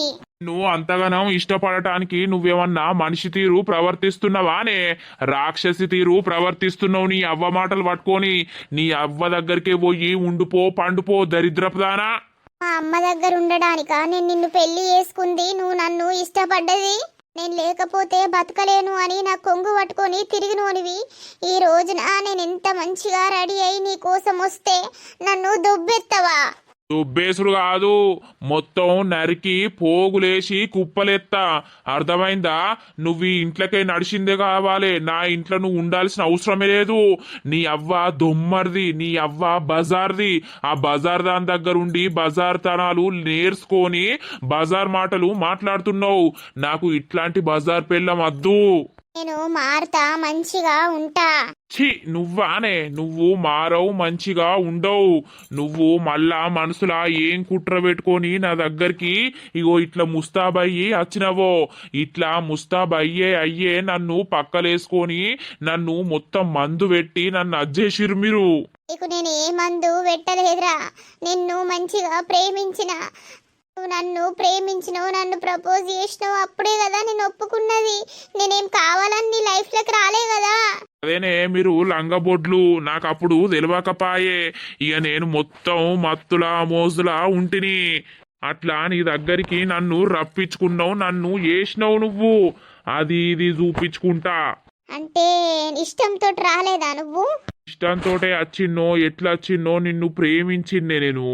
[SPEAKER 3] నువ్వు అంతగానం ఇష్టపడటానికి నువ్వేమన్నా మనిషి తీరు ప్రవర్తిస్తున్నావానే? రాక్షసి తీరు ప్రవర్తిస్తున్నావు. నీ అవ్వ మాటలు పట్టుకొని నీ అవ్వ దగ్గరికే పోయి ఉండిపో, పండుపో, దరిద్రపుదానా.
[SPEAKER 1] మా అమ్మ దగ్గర ఉండడానిక నేను నిన్ను పెళ్లి చేసుకుంది? నువ్వు నన్ను ఇష్టపడ్డది నేను లేకపోతే బతకలేను అని నా కొంగు పట్టుకొని తిరిగినోనివి. ఈ రోజున నేను ఎంత మంచిగా రెడీ అయి నీ కోసం వస్తే నన్ను దొబ్బెత్తవా?
[SPEAKER 3] దుబ్బేసుడు కాదు, మొత్తం నరికి పోగులేసి కుప్పలెత్తా. అర్థమైందా? నువ్వు ఈ ఇంట్లోకే నడిచిందే కావాలి, నా ఇంట్లో నువ్వు ఉండాల్సిన అవసరమే లేదు. నీ అవ్వ దొమ్మర్ది, నీ అవ్వ బజార్ది. ఆ బజార్ దాని దగ్గర ఉండి బజార్ తనాలు నేర్చుకొని బజార్ మాటలు మాట్లాడుతున్నావు. నాకు ఇట్లాంటి బజార్ పెళ్ళం వద్దు.
[SPEAKER 1] నేను మారుతా, మంచిగా ఉంటా.
[SPEAKER 3] ఛీ, నువ్వానే? నువ్వు మారవు, మంచిగా ఉండవు. నువ్వు మళ్ళా మనసులా ఏం కుట్ర పెట్టుకొని నా దగ్గరికి ఇగో ఇట్లా ముస్తాబయ్యి వచ్చినవో, ఇట్లా ముస్తాబయ్యే నన్ను పక్కలేసుకొని నన్ను మొత్తం మందు పెట్టి నన్ను అజ్జేసిరు మీరు.
[SPEAKER 1] నీకు నేను ఏ మందు పెట్టలేదురా, నిన్ను మంచిగా ప్రేమించిన. నువ్వు నన్ను ప్రేమించినావు, నన్ను ప్రపోజ్ చేసినావు, అప్పుడే కదా నేను ఒప్పుకున్నది. నేనేం కావాలని నీ లైఫ్ లోకి రాలే కదా.
[SPEAKER 3] అదేనే మీరు లంగబొడ్లు, నాకు అప్పుడు తెలియకపాయే. ఇక నేను మొత్తం మత్తులా మోజులా ఉంటిని. అట్లా నీ దగ్గరికి నన్ను రప్పించుకున్నావు, నన్ను వేసినావు నువ్వు. అది ఇది చూపించుకుంటా.
[SPEAKER 1] అంటే ఇష్టంతో రాలేదా నువ్వు?
[SPEAKER 3] ఇష్టంతోటే వచ్చిన్నో ఎట్లా వచ్చిన్నో నిన్ను ప్రేమించిందే నేను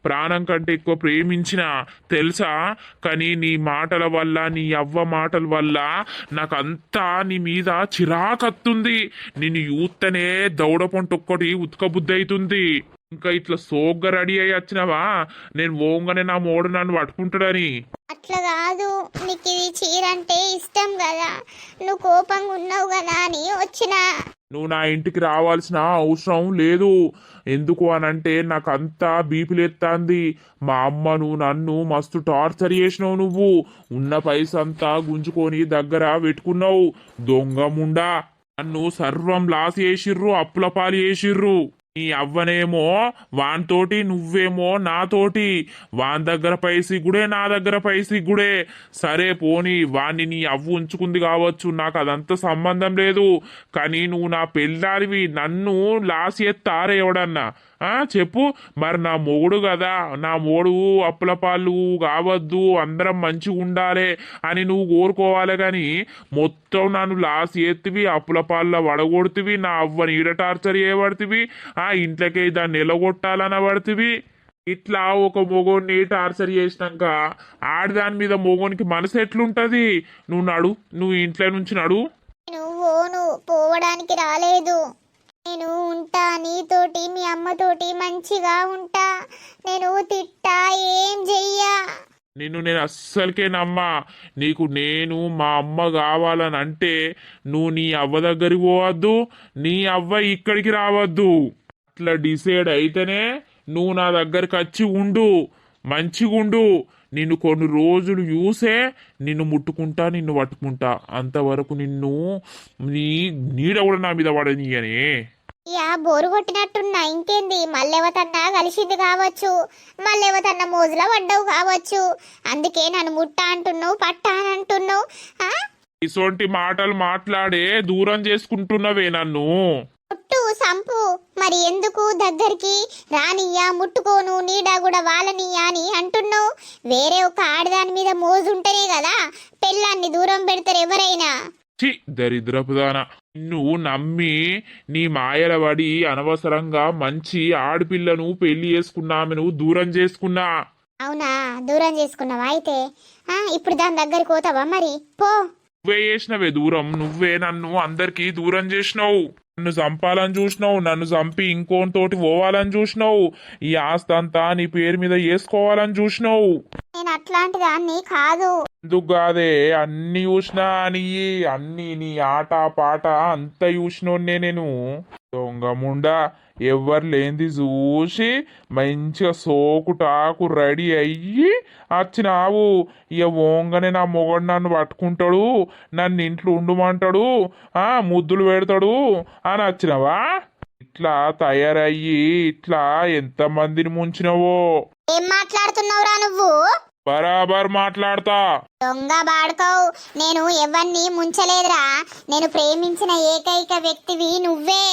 [SPEAKER 3] ప్రాణం కంటే ఎక్కువ ప్రేమించిన తెలుసా. కానీ నీ మాటల వల్ల నీ అవ్వ మాటల వల్ల నాకంతా నీ మీద చిరాకత్తుంది. నిన్ను యూత్తనే దౌడ పొంటొక్కటి ఉతకబుద్ధి అవుతుంది. ఇంకా ఇట్లా సోగ్గా రెడీ అయ్యి వచ్చినావా నేను ఓంగానే నా మోడు నన్ను పట్టుకుంటాడని.
[SPEAKER 1] అట్లా కాదు, నీకు ఇది చీర అంటే ఇష్టం కదా, నువ్వు కోపంగా ఉన్నావు కదా అని వచ్చినా.
[SPEAKER 3] నువ్వు నా ఇంటికి రావాల్సిన అవసరం లేదు. ఎందుకు అనంటే నాకంతా బీపిలెత్తాంది. మా అమ్మను నన్ను మస్తు టార్చర్ చేసినావు. నువ్వు ఉన్న పైసంతా గుంజుకొని దగ్గర పెట్టుకున్నావు. దొంగ ముండా నన్ను సర్వం లాస్ చేసిర్రు, అప్పుల పాలు చేసిర్రు. నీ అవ్వనేమో వానితోటి, నువ్వేమో నాతోటి. వాని దగ్గర పైసి గుడే, నా దగ్గర పైసి గుడే. సరే పోనీ వాణ్ణి నీ అవ్వ ఉంచుకుంది కావచ్చు, నాకు అదంతా సంబంధం లేదు. కానీ నువ్వు నా పెళ్ళారివి, నన్ను లాస్ ఎత్తారే ఎవడన్నా చెప్పు. మరి నా మొగుడు కదా, నా మొగుడు అప్పుల పాలు కావద్దు, అందరం మంచిగా ఉండాలి అని నువ్వు కోరుకోవాలి. కానీ మొత్తం నన్ను లాస్ ఎత్తివి, అప్పుల పాల్లో వడగొడుతువి, నా అవ్వని ఈడ టార్చర్ చేయబడుతుంది, ఇంట్లోకి దాన్ని నిలగొట్టాలనబడుతుంది. ఇట్లా ఒక మొగోడిని టార్చర్ చేసినాక ఆడదాని మీద మొగోనికి మనసు ఎట్లుంటది. నువ్వు నడు, నువ్వు ఇంట్లో నుంచి నడు.
[SPEAKER 1] నువ్వు పోవడానికి రాలేదు, నేను ఉంటా నీతోటి, మీ అమ్మతోటి మంచిగా ఉంటా. నేను తిట్టా, ఏం చెయ్యా.
[SPEAKER 3] నేను అస్సలకే నమ్మా. నీకు నేను మా అమ్మ కావాలని అంటే నువ్వు నీ అవ్వ దగ్గరికి పోవద్దు, నీ అవ్వ ఇక్కడికి రావద్దు. అట్లా డిసైడ్ అయితేనే నువ్వు నా దగ్గరికి వచ్చి ఉండు, మంచిగుండు. నిన్ను కొన్ని రోజులు చూసే నిన్ను ముట్టుకుంటా, నిన్ను పట్టుకుంటా. అంతవరకు నిన్ను నీ నీడ కూడా నా మీద పడనీయనే.
[SPEAKER 1] బోరు కొట్టినట్టున్నా, ఇంకేంది మళ్ళెవతన్నా కలిసింది కావచ్చు, మళ్ళెవతన్నా మోజులా పడ్డావు కావచ్చు. అందుకే నన్ను ముట్ట అంటున్నావు, పట్ట అని అంటున్నావు.
[SPEAKER 3] ఇసొంటి మాటలు మాట్లాడే దూరం చేసుకుంటున్నవే నన్ను.
[SPEAKER 1] ముట్టు సంపు, మరి ఎందుకు దగ్గరికి రానియ్యా, ముట్టుకోను, నీడా కూడా వాళ్ళనియ్యా అని అంటున్నావు. వేరే ఒక ఆడదాని మీద మోజుంటేనే కదా పెళ్ళాన్ని దూరం పెడతారు ఎవరైనా.
[SPEAKER 3] చి దరిద్రపుదాన, నువ్వు నమ్మి నీ మాయల పడి అనవసరంగా మంచి ఆడపిల్లను పెళ్లి చేసుకున్నామెను దూరం చేసుకున్నా.
[SPEAKER 1] అవునా, దూరం చేసుకున్నావా? అయితే ఇప్పుడు దాని దగ్గరికి పోతావా మరి? పో.
[SPEAKER 3] నువ్వే చేసినవే దూరం, నువ్వే నన్ను అందరికి దూరం చేసినావు. నన్ను చంపాలని చూసినావు, నన్ను చంపి ఇంకోతోటి పోవాలని చూసినావు, ఈ ఆస్తి అంతా నీ పేరు మీద వేసుకోవాలని చూసినావు.
[SPEAKER 1] నేను అట్లాంటి దాన్ని కాదు.
[SPEAKER 3] ఎందుకు కాదే, అన్ని చూసినా అని అన్ని నీ ఆట పాట అంత చూసినోన్నే నేను. దొంగముండా ఎవ్వరు లేనిది చూసి మంచిగా సోకుటాకు రెడీ అయ్యి వచ్చినావు. ఇక ఓంగానే నా మొగడు నన్ను పట్టుకుంటాడు, నన్ను ఇంట్లో ఉండమంటాడు, ముద్దులు పెడతాడు అని వచ్చినావా? ఇట్లా తయారయ్యి ఇట్లా ఎంతమందిని ముంచినవో.
[SPEAKER 1] ఏం మాట్లాడుతున్నావురా నువ్వు?
[SPEAKER 3] బరాబర్ మాట్లాడతా.
[SPEAKER 1] దొంగ బాడుకోవు, నేను ఎవరిని ముంచలేదురా. నేను ప్రేమించిన ఏకైక వ్యక్తివి నువ్వే.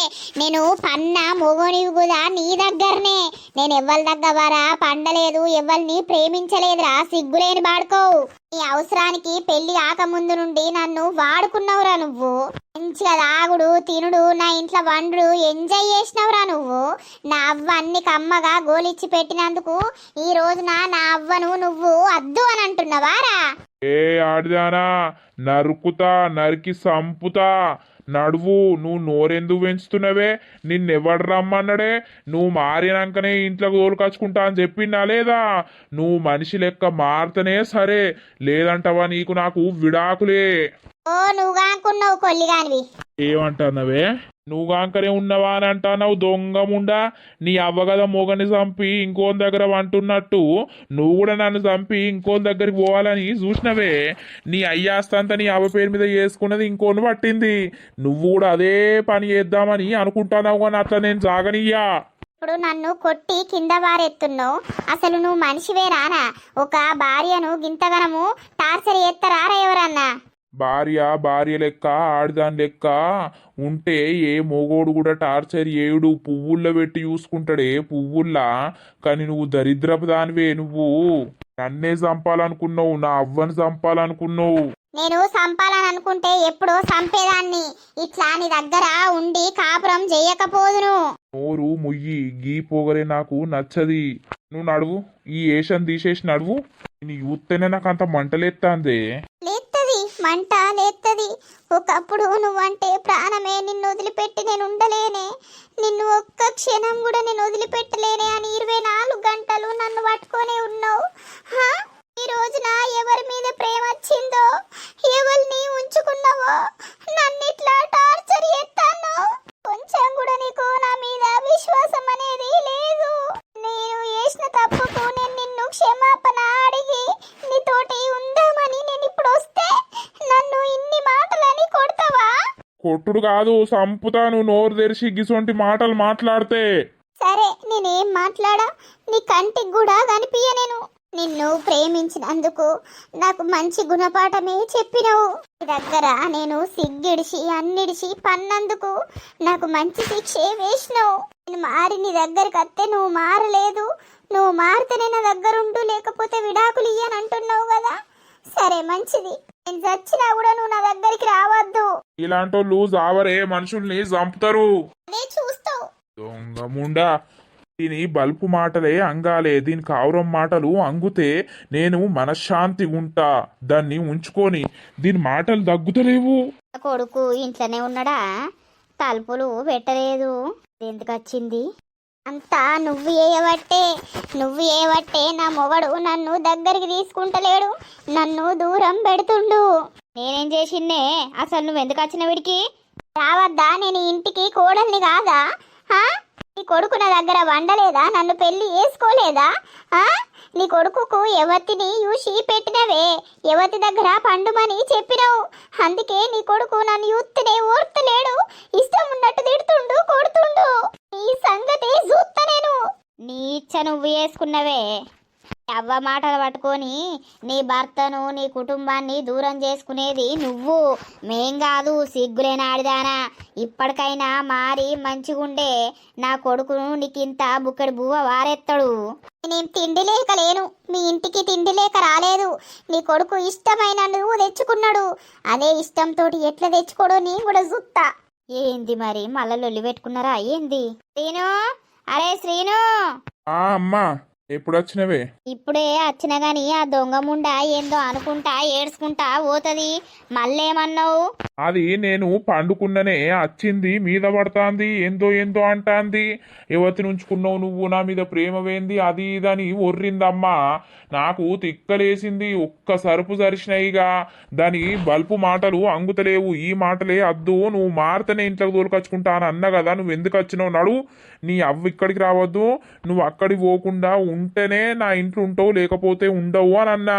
[SPEAKER 1] నేను పన్న మొగోనివి కూడా నీ దగ్గరనే. నేను ఎవరి దగ్గర పండలేదు, ఎవరిని ప్రేమించలేదురా. సిగ్గులేని బాడుకోవు. నీ అవసరానికి పెళ్లి కాకముందు నుండి నన్ను వాడుకున్నావురా నువ్వు. మంచిగా తాగుడు తినుడు, నా ఇంట్లో వండుడు ఎంజాయ్ చేసినవురా నువ్వు. నా అవ్వ అన్ని కమ్మగా గోలిచ్చి పెట్టినందుకు ఈ రోజున నా అవ్వను నువ్వు అద్దు అని అంటున్నావారా?
[SPEAKER 3] ఏ ఆడిదానా, నరుకుతా, నరికి సంపుతా. నడువు. నువ్వు నోరెందుకు పెంచుతున్నవే? నిన్నెవడు రమ్మన్నాడే? నువ్వు మారినాకనే ఇంట్లోకి తోలుకొచ్చుకుంటా అని చెప్పిందా లేదా? నువ్వు మనిషి లెక్క మారితేనే సరే, లేదంటవా నీకు నాకు విడాకులే.
[SPEAKER 1] ఓ నువ్వు కాకున్నావు కొల్లిగానివి.
[SPEAKER 3] ఏమంటున్నావే? నువ్వు కాంకనే ఉన్నవా అని అంటున్నావు. దొంగముండా, నీ అవ్వగద మొగని చంపి ఇంకోని దగ్గర వంటున్నట్టు నువ్వు కూడా నన్ను చంపి ఇంకోని దగ్గరికి పోవాలని చూసినవే. నీ అయ్యాస్తంతా నీ అవ్వ పేరు మీద చేసుకున్నది ఇంకోని పట్టింది. నువ్వు కూడా అదే పని చేద్దామని అనుకుంటున్నావు, కానీ అట్లా నేను సాగనియ్యా.
[SPEAKER 1] ఇప్పుడు నన్ను కొట్టి కింద వారెత్తున్నావు. అసలు నువ్వు మనిషివే రానా? ఒక భార్యను గింతగనము టార్చర్ చేస్తారా ఎవరన్నా?
[SPEAKER 3] భార్య లెక్క ఆడదాని లెక్క ఉంటే ఏ మొగోడు కూడా టార్చర్ ఏడు పువ్వుల్లో పెట్టి చూసుకుంటాడే పువ్వుల్లా. కానీ నువ్వు దరిద్రపు దానివే. నువ్వు నన్నే చంపాలనుకున్నావు, నా అవ్వని చంపాలనుకున్నావు.
[SPEAKER 1] నేను సంపాలని అనుకుంటే ఎప్పుడో సంపేదాన్ని. ఇట్లా నీ దగ్గర ఉండి కాపురం చెయ్యకపోదును.
[SPEAKER 3] నోరు ముయ్యి గీ పోగలే నాకు నచ్చది. నువ్వు నడువు, ఈ ఏషన్ తీసేసి నడువు. నీ యూత్తేనే నాకు అంత మంటలేత్తాందే.
[SPEAKER 1] లేత్తది మంట లేత్తది. ఒకప్పుడు నువ్వంటే ప్రాణమే, నిన్ను వదిలిపెట్టి నేను ఉండలేనే, నిన్ను ఒక్క క్షణం కూడా నేను వదిలిపెట్టలేనే అని 24 గంటలు నన్ను పట్టుకొనే ఉన్నావు. హా? ఈ రోజున ఎవరి మీద ప్రేమ వచ్చిందో, ఎవరిని ఉంచుకున్నావో, నన్ను ఇట్లా టార్చర్ చేస్తాను. కొంచెం కూడా నీకు నా మీద విశ్వాసం అనేది లేదు. నేను చేసిన తప్పుకు నేను నిన్ను క్షమాపణ అడిగి నీతోటి ఉందామని నేను ఇప్పుడు వస్తే నన్ను ఇన్ని మాటలని కొడతావా?
[SPEAKER 3] కొట్టుడు కాదు, సంపుతాను నోరు తెరిచి గిసొంటి మాటలు మాట్లాడితే.
[SPEAKER 1] సరే, నేనేం మాట్లాడా నీ కంటికి కూడా కనిపించ. నేను నిన్ను ప్రేమించినందుకు నాకు మంచి గుణపాఠమే చెప్పినవు. నీ దగ్గర నేను సిగ్గిడిచి అన్నిడిచి పన్నందుకు నాకు మంచి శిక్షే వేసినావు. నేను మారి నీ దగ్గరికి వస్తే నువ్వు మారలేదు, నువ్వు మారితేనే నా దగ్గరుండు, లేకపోతే విడాకులు ఇయ్యని అంటున్నావు కదా. సరే మంచిది, నేను చచ్చినా కూడా నువ్వు నా దగ్గరికి రావద్దు.
[SPEAKER 3] ఇలాంటి వాళ్ళు జావరే మనుషుల్ని చంపుతారు.
[SPEAKER 1] అదే చూస్తావు.
[SPEAKER 3] దొంగ ముండా, దీని బల్పు మాటలే అంగాలే, దీని కావురం మాటలు అంగుతే నేను మనశ్శాంతి ఉంటా. దాన్ని ఉంచుకొని దీని మాటలు దగ్గుతలేవు.
[SPEAKER 1] కొడుకు ఇంట్లోనే ఉన్నాడా? తలుపులు పెట్టలేదు. ఎందుకు వచ్చింది అంతా? నువ్వు ఏవట్టే నా మొగడు నన్ను దగ్గరికి తీసుకుంటలేడు, నన్ను దూరం పెడుతుండు. నేనేం చేసిన్నే? అసలు నువ్వు ఎందుకు వచ్చిన వీడికి? రావద్దా? నేను ఇంటికి కోడల్ని కాదా? నీ కొడుకు నా దగ్గర వండలేదా? నన్ను పెళ్లి చేసుకోలేదా? నీ కొడుకుకు ఎవతిని యూసి పెట్టినవే, ఎవతి దగ్గర పండుమని చెప్పినావు. అందుకే నీ కొడుకు నన్ను యూత్తనే ఓర్తలేడు, ఇష్టం ఉన్నట్టు తిడుతుండు, కొడుతుండు. నీ సంగతి చూస్తా నేను. నీ ఇచ్చ నువ్వు వేసుకున్నవే. అవ్వ మాటలు పట్టుకొని నీ భర్తను నీ కుటుంబాన్ని దూరం చేసుకునేది నువ్వు, మేం కాదు. సిగ్గులేనాడిదానా, ఇప్పటికైనా మారి మంచిగుండే నా కొడుకును నీకింత బుక్కడి బువ్వ వారెత్తాడు. నేను తిండి లేక లేను, మీ ఇంటికి తిండి లేక రాలేదు. నీ కొడుకు ఇష్టమైన నువ్వు తెచ్చుకున్నాడు, అదే ఇష్టంతో ఎట్లా తెచ్చుకోడు నేను కూడా చూస్తా. ఏంది మరి మళ్ళీ లొల్లి పెట్టుకున్నారా ఏంది? శ్రీను, అరే శ్రీను.
[SPEAKER 3] అమ్మా, ఎప్పుడు వచ్చినవే?
[SPEAKER 1] ఇప్పుడే వచ్చిన గాని ఆ దొంగ ముండా ఏందో అనుకుంటా ఏడ్చుకుంటా పోతది. మళ్ళేమన్నావు?
[SPEAKER 3] అది నేను పండుకున్ననే వచ్చింది, మీద పడతాంది, ఏందో ఏందో అంటాంది. యువతి నుంచుకున్నావు నువ్వు, నా మీద ప్రేమ వేంది, అది ఇదని ఒర్రిందమ్మా. నాకు తిక్కలేసింది. ఒక్క సరుపు జరిసినాయిగా దాని బల్పు మాటలు అంగుతలేవు. ఈ మాటలే అద్దు, నువ్వు మారితేనే ఇంట్లోకి తోలుకొచ్చుకుంటా అని అన్నా కదా. నువ్వు ఎందుకు వచ్చినావు? నడు, నీ అవ్వ ఇక్కడికి రావద్దు, నువ్వు అక్కడికి పోకుండా ఉంటేనే నా ఇంట్లో ఉంటావు, లేకపోతే ఉండవు అని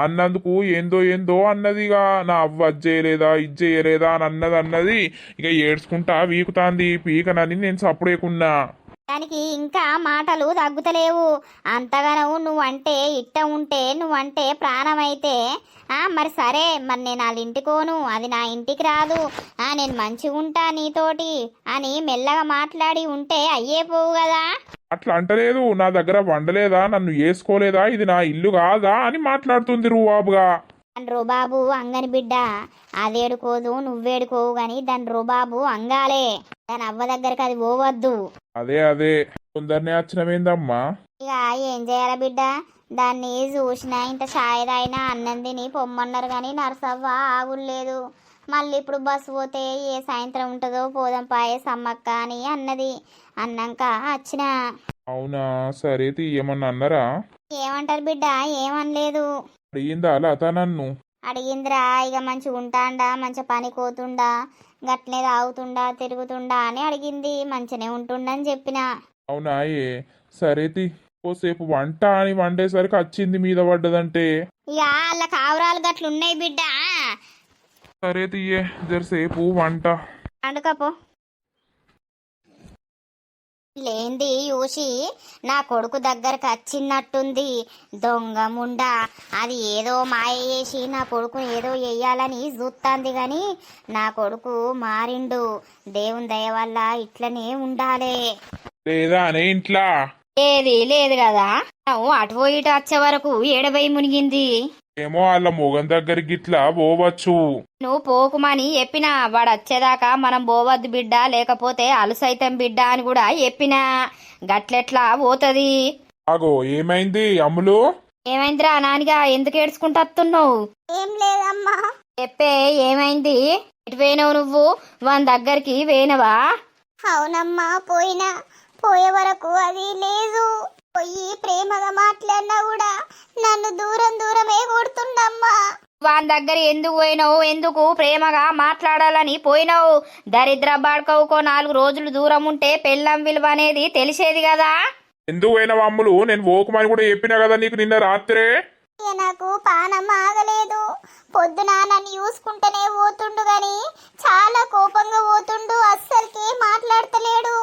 [SPEAKER 3] అన్నందుకు ఏందో ఏందో అన్నదిగా. నా అవ్వ అది చేయలేదా, ఇది చేయలేదా అని అన్నది. ఇక ఏడ్చుకుంటా వీకుతాంది. పీకనని నేను సప్పుడేకున్నా.
[SPEAKER 1] దానికి ఇంకా మాటలు తగ్గుతలేవు. అంతగానో నువ్వంటే ఇట్టం ఉంటే, నువ్వంటే ప్రాణమైతే మరి సరే, మరి నేను వాళ్ళ ఇంటికోను, అది నా ఇంటికి రాదు, నేను మంచిగా ఉంటా నీతోటి అని మెల్లగా మాట్లాడి ఉంటే అయ్యే పోవు కదా.
[SPEAKER 3] అట్లా అంటలేదు, నా దగ్గర వండలేదా, నన్ను వేసుకోలేదా, ఇది నా ఇల్లు కాదా అని మాట్లాడుతుంది రుబాబుగా.
[SPEAKER 1] దాని రుబాబు అంగని బిడ్డ, అదేడుకోదు నువ్వేడుకోవు గాని దాని రుబాబు అంగాలే. దాని అవ్వ దగ్గరకు అది పోవద్దు.
[SPEAKER 3] అదే తొందరనే వచ్చినవేందమ్మా?
[SPEAKER 1] ఇక ఏం చేయాలా బిడ్డ, దాన్ని చూసినా ఇంత ఛాయ్ తాగినా అన్నం తిని పొమ్మన్నారు కానీ నరసవ్వ ఆగులేదు. మళ్ళీ ఇప్పుడు బస్సు పోతే ఏ సాయంత్రం ఉంటుందో పోదాం పాయే సమ్మక్క అని అన్నది. అన్నాక వచ్చిన.
[SPEAKER 3] అవునా, సరే తీయమని అన్నారా?
[SPEAKER 1] ఏమంటారు బిడ్డ? ఏమనలేదు.
[SPEAKER 3] అడిగిందా లత నన్ను?
[SPEAKER 1] అడిగిందిరా. ఇక మంచిగా ఉంటాండా, మంచి పని కోతుండా, గట్లనే తాగుతుండా తిరుగుతుండా అని అడిగింది. మంచిగానే ఉంటుండని చెప్పిన.
[SPEAKER 3] అవునా, సరే ఓసేపు వంట అని వండేసరికి వచ్చింది మీద పడ్డదంటే.
[SPEAKER 1] ఇక వాళ్ళ కావురాలు గట్లున్నాయి బిడ్డ.
[SPEAKER 3] సరే తీయే, జరసేపు వంట
[SPEAKER 1] వండుకపో. లేంది చూసి నా కొడుకు దగ్గరకు వచ్చినట్టుంది దొంగ ముండా. అది ఏదో మాయ చేసి నా కొడుకు ఏదో చెయ్యాలని చూస్తుంది గాని నా కొడుకు మారిండు. దేవుని దయ వల్ల ఇట్లనే ఉండాలే.
[SPEAKER 3] లేదా అనే ఇంట్లా
[SPEAKER 1] ఏది లేదు కదా. నువ్వు అటు పోయి ఇటు వచ్చే వరకు ఏడబై మునిగింది.
[SPEAKER 3] ఏమో వాళ్ళ మొగం దగ్గరికి గిట్లా పోవచ్చు.
[SPEAKER 1] నువ్వు పోకుమని చెప్పినా, వాడు వచ్చేదాకా మనం పోవద్దు బిడ్డ, లేకపోతే అలసైతం బిడ్డ అని కూడా చెప్పినా. గట్లెట్లా పోతది?
[SPEAKER 3] అగో ఏమైంది అమ్ములు?
[SPEAKER 1] ఏమైందిరా నానిగా, ఎందుకు ఏడ్చుకుంటూ వస్తున్నావు?
[SPEAKER 4] ఏం లేదమ్మా.
[SPEAKER 1] చెప్పే, ఏమైంది? ఇటు పోయినావు నువ్వు? వాని దగ్గరికి పోయినవా?
[SPEAKER 4] అవునమ్మా, పోయే వరకు అది లేదు. పోయి ప్రేమగా మాట్లాడినా కూడా నన్ను దూరమే కొడుతుండమ్మా.
[SPEAKER 1] వాని దగ్గర ఎందుకు పోయినావు? ఎందుకు ప్రేమగా మాట్లాడాలని పోయినావు? దరిద్ర బాడుకవుకో 4 రోజులు దూరం ఉంటే పెళ్ళం విలువ అనేది తెలిసేది కదా.
[SPEAKER 3] ఎందుకు పోయినావు అమ్ములు? నేను పోకుమని కూడా చెప్పినా కదా నీకు నిన్న రాత్రే.
[SPEAKER 4] ఇక నాకు పానం ఆగలేదు. పొద్దున నన్ను చూసుకుంటూనే పోతుండు గాని చాలా కోపంగా పోతుండు, అస్సలకే మాట్లాడతలేడు.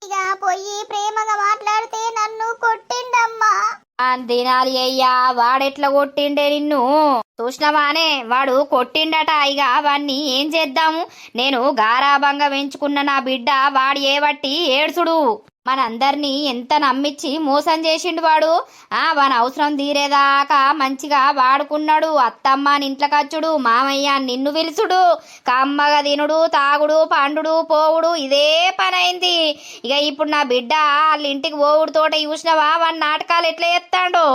[SPEAKER 4] ఇక పోయి ప్రేమగా మాట్లాడితే నన్ను కొట్టిండమ్మా.
[SPEAKER 1] దినాలి అయ్యా, వాడెట్లా కొట్టిండే నిన్ను చూసినవానే? వాడు కొట్టిండట. ఇక వాణ్ణి ఏం చేద్దాము? నేను గారాబంగా పెంచుకున్న నా బిడ్డ వాడు ఏవట్టి ఏడ్చుడు. మనందరినీ ఎంత నమ్మిచ్చి మోసం చేసిండు వాడు. వాని అవసరం తీరేదాకా మంచిగా వాడుకున్నాడు. అత్తమ్మ ఇంట్లోకచ్చుడు, మామయ్య నిన్ను పిలుచుడు, కమ్మగా తినుడు, తాగుడు, పండుడు, పోవుడు, ఇదే పనైంది. ఇక ఇప్పుడు నా బిడ్డ వాళ్ళ ఇంటికి పోవుడు తోట చూసినవా వాని నాటకాలు ఎట్లా చేస్తాడో.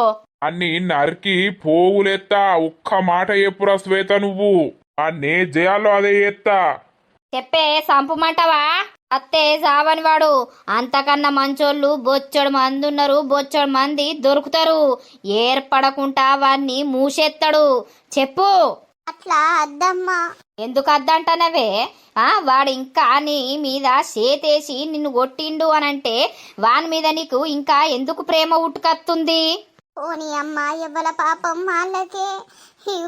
[SPEAKER 3] అన్ని నరికి పోగులెత్తా. ఒక్క మాట చెప్పురా శ్వేత, నువ్వు అన్నే చేయాలో అదే ఎత్తా.
[SPEAKER 1] చెప్పే, సంపుమంటవా? అత్తే సావని వాడు. అంతకన్నా మంచోళ్ళు బొచ్చడు మంది ఉన్నారు, బొచ్చడు మంది దొరుకుతారు. ఏర్పడకుండా వాణ్ణి మూసేస్తాడు. చెప్పు.
[SPEAKER 4] అట్లా అద్దమ్మా.
[SPEAKER 1] ఎందుకు అద్దంటనవే? వాడు ఇంకా నీ మీద చేతేసి నిన్ను కొట్టిండు అనంటే వాని మీద నీకు ఇంకా ఎందుకు ప్రేమ ఉట్టుకత్తుంది?
[SPEAKER 4] పోనీ అమ్మ, ఎవ్వల పాపం వాళ్ళకే.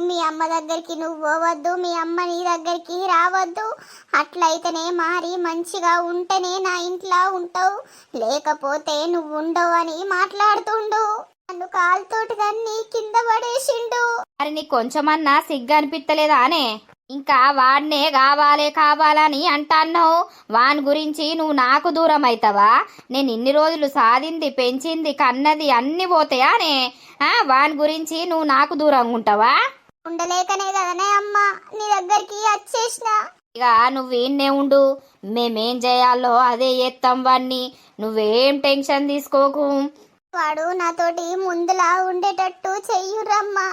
[SPEAKER 4] మీ అమ్మ దగ్గరికి నువ్వు పోవద్దు, మీ అమ్మ నీ దగ్గరికి రావద్దు. అట్లయితేనే మారి మంచిగా ఉంటేనే నా ఇంట్లో ఉంటావు, లేకపోతే నువ్వు ఉండవు అని మాట్లాడుతుండు. నన్ను కాలుతోటి దాన్ని కింద పడేసిండు.
[SPEAKER 1] మరి నీకు కొంచెమన్నా సిగ్గు అనిపిస్తలేదా అనే? ఇంకా వాడినే కావాలని అంటాన్నావు. వాని గురించి నువ్వు నాకు దూరం అవుతావా? నేను ఇన్ని రోజులు సాధింది, పెంచింది, కన్నది అన్ని పోతాయా అనే? వాని గురించి నువ్వు నాకు దూరంగా ఉంటావా?
[SPEAKER 4] ఉండలేకనే కదనే అమ్మ నీ దగ్గరికి వచ్చేసిన.
[SPEAKER 1] ఇక నువ్వు ఈయన్నే ఉండు, మేమేం చేయాలో అదే చేస్తాం వాణ్ణి. నువ్వేం టెన్షన్ తీసుకోకు.
[SPEAKER 4] వాడు నాతోటి ముందులా ఉండేటట్టు చెయ్యురమ్మా.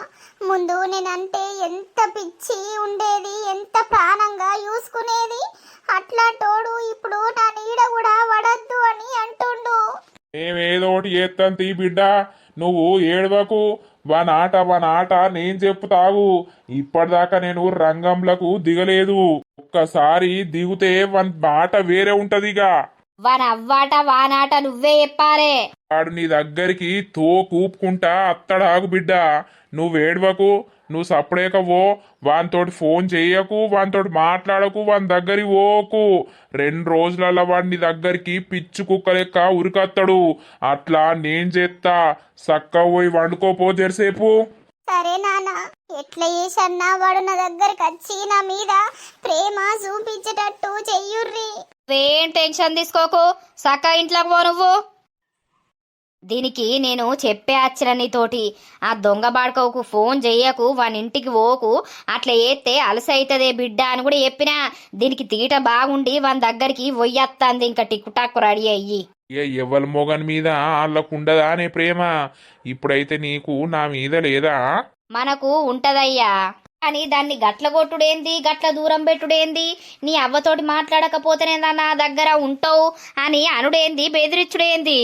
[SPEAKER 4] ముందు నేనంటే ఎంత పిచ్చి ఉండేది, ఎంత ప్రాణంగా చూసుకునేది. అట్లా తోడు ఇప్పుడు నా నీడ కూడా వడద్దు అని అంటుండు.
[SPEAKER 3] మేమేదో ఒకటి చేస్తాం తీ బిడ్డ, నువ్వు ఏడవకు. వనాట నేను చెప్పుతాగు. ఇప్పటిదాకా నేను రంగంలకు దిగలేదు. ఒక్కసారి దిగుతే వన్ మాట వేరే ఉంటదిగా.
[SPEAKER 1] వానవ్వాట వానాట నువ్వే చెప్పారే.
[SPEAKER 3] వాడు నీ దగ్గరికి కూపుకుంటా అత్తడాగు బిడ్డ. నువ్వేడవకు, నువ్వు సపడేకవో. వానితోటి ఫోన్ చెయ్యకు, వానితోటి మాట్లాడకు, వాని దగ్గరికి పోకు. 2 రోజులలో వాడు నీ దగ్గరికి పిచ్చి కుక్క లెక్క ఉరికత్తడు. అట్లా నేను చేస్తా. సక్క పోయి వండుకోపో జరసేపు.
[SPEAKER 4] సరే నాన్న, ఎట్లా చేసన్నా వాడు నా దగ్గరికి వచ్చి నా మీద ప్రేమ చూపించేటట్టు చెయ్యుర్రి.
[SPEAKER 1] ఏం టెన్షన్ తీసుకోకు, సక్క ఇంట్లోకి పో నువ్వు. దీనికి నేను చెప్పే వచ్చిన నీతోటి, ఆ దొంగ బాడుకోకు ఫోన్ చెయ్యకు, వాని ఇంటికి పోకు. అట్లా చేస్తే అలసైతదే బిడ్డ అని కూడా చెప్పినా. దీనికి తీట బాగుండి వాని దగ్గరికి పొయ్యత్తాంది ఇంకా టిక్కుటాక్కు రెడీ అయ్యి.
[SPEAKER 3] ఎవరి మొగన్ మీద వాళ్ళకుండదా అనే ప్రేమ? ఇప్పుడైతే నీకు నా మీద లేదా?
[SPEAKER 1] మనకు ఉంటదయ్యా, కానీ దాన్ని గట్ల కొట్టుడేంది, గట్ల దూరం పెట్టుడేంది? నీ అవ్వతోటి మాట్లాడకపోతేనే నా దగ్గర ఉంటావు అని అనుడేంది, బెదిరించుడేంది?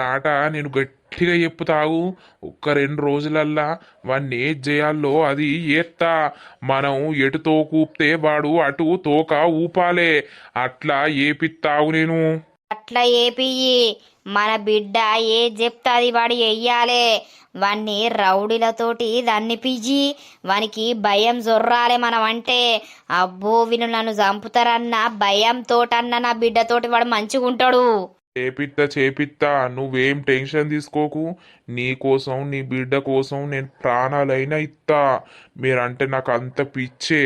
[SPEAKER 3] ఆట నేను గట్టిగా చెప్పుతాగు. ఒక్క 2 రోజులల్లా వాడిని ఏం చేయాలో అది ఏత్తా. మనం ఎటు తోకూపితే వాడు అటు తోక ఊపాలే. అట్లా ఏపిత్తావు నేను.
[SPEAKER 1] అట్లా ఏపియ్యి. మన బిడ్డ ఏ చెప్తాది వాడు వెయ్యాలే. వాణ్ణి రౌడీలతోటి దాన్ని పిజ్జి వానికి భయం జొర్రాలే. మనం అంటే అబ్బో వీళ్ళు నన్ను చంపుతారన్న భయంతోటన్న నా బిడ్డతోటి వాడు మంచిగుంటాడు.
[SPEAKER 3] చేపిత్తా నువ్వేం టెన్షన్ తీసుకోకు. నీ కోసం, నీ బిడ్డ కోసం నేను ప్రాణాలైనా ఇత్తా. మీరంటే నాకు అంత పిచ్చే.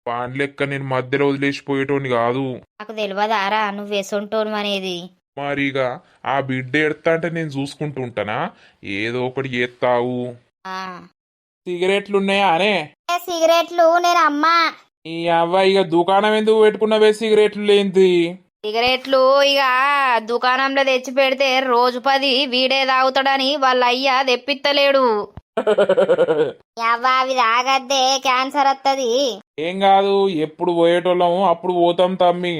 [SPEAKER 3] వాని లెక్క నేను మధ్యలో వదిలేసిపోయేటోని కాదు.
[SPEAKER 1] నాకు తెలియదారా నువ్వు ఎసొంటోను అనేది?
[SPEAKER 3] మరిగా ఆ బిడ్డ ఎడతా అంటే నేను చూసుకుంటూ ఉంటానా? ఏదో ఒకటి చేస్తావు.
[SPEAKER 1] ఆ,
[SPEAKER 2] సిగరెట్లున్నాయా అనే?
[SPEAKER 1] సిగరెట్లు నేను అమ్మా.
[SPEAKER 2] ఈ అవ్వ ఇక దుకాణం ఎందుకు పెట్టుకున్నవే సిగరెట్లు లేంది?
[SPEAKER 1] సిగరెట్లు ఇక దుకాణంలో తెచ్చి పెడితే రోజు 10 వీడే తాగుతాడని వాళ్ళ అయ్య తెప్పిత్తలేడు. అవ్వ అవి తాగద్దే క్యాన్సర్ వత్తది.
[SPEAKER 2] ఏం కాదు, ఎప్పుడు పోయేటోళ్ళం అప్పుడు పోతాం తమ్మి.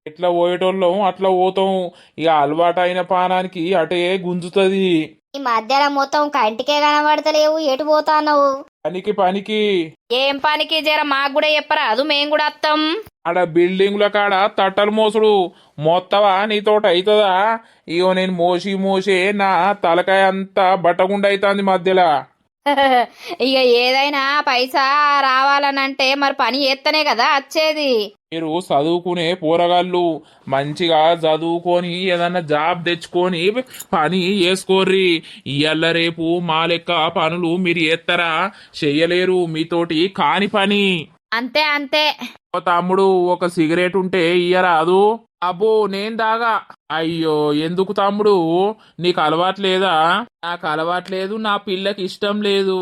[SPEAKER 2] ఎట్లా పోయేటోళ్ళం అట్లా పోతాం. ఇక అలవాటు అయిన పానానికి అటే గుంజుతుంది.
[SPEAKER 1] ఈ మధ్యలో మొత్తం కంటికే కనబడతలేవు, ఎటు పోతానవు?
[SPEAKER 2] పనికి
[SPEAKER 1] ఏం పనికి జర మాకు కూడా చెప్పరా, అది మేం కూడా వస్తాం.
[SPEAKER 2] ఆడ బిల్డింగ్ల కాడ తట్టలు మోసుడు మొత్తవా నీతోటి అవుతుందా? ఇగో నేను మోసే నా తలకాయ అంతా బట్టగుండ అవుతుంది మధ్యలో.
[SPEAKER 1] ఇక ఏదైనా పైసా రావాలనంటే మరి పని చేస్తేనే కదా వచ్చేది.
[SPEAKER 2] మీరు చదువుకునే పోరగాళ్ళు మంచిగా చదువుకొని ఏదన్నా జాబ్ తెచ్చుకొని పని చేసుకోర్రి. ఇయ్యాల రేపు మా లెక్క పనులు మీరు చేస్తారా? చెయ్యలేరు, మీతోటి కాని పని.
[SPEAKER 1] అంతే అంతే.
[SPEAKER 2] ఓ తమ్ముడు, ఒక సిగరెట్ ఉంటే ఇయ్యరాదు? అబ్బో నేను దాగా. అయ్యో ఎందుకు తమ్ముడు, నీకు అలవాట్లేదా? నాకు అలవాట్లేదు, నా పిల్లకి ఇష్టం లేదు.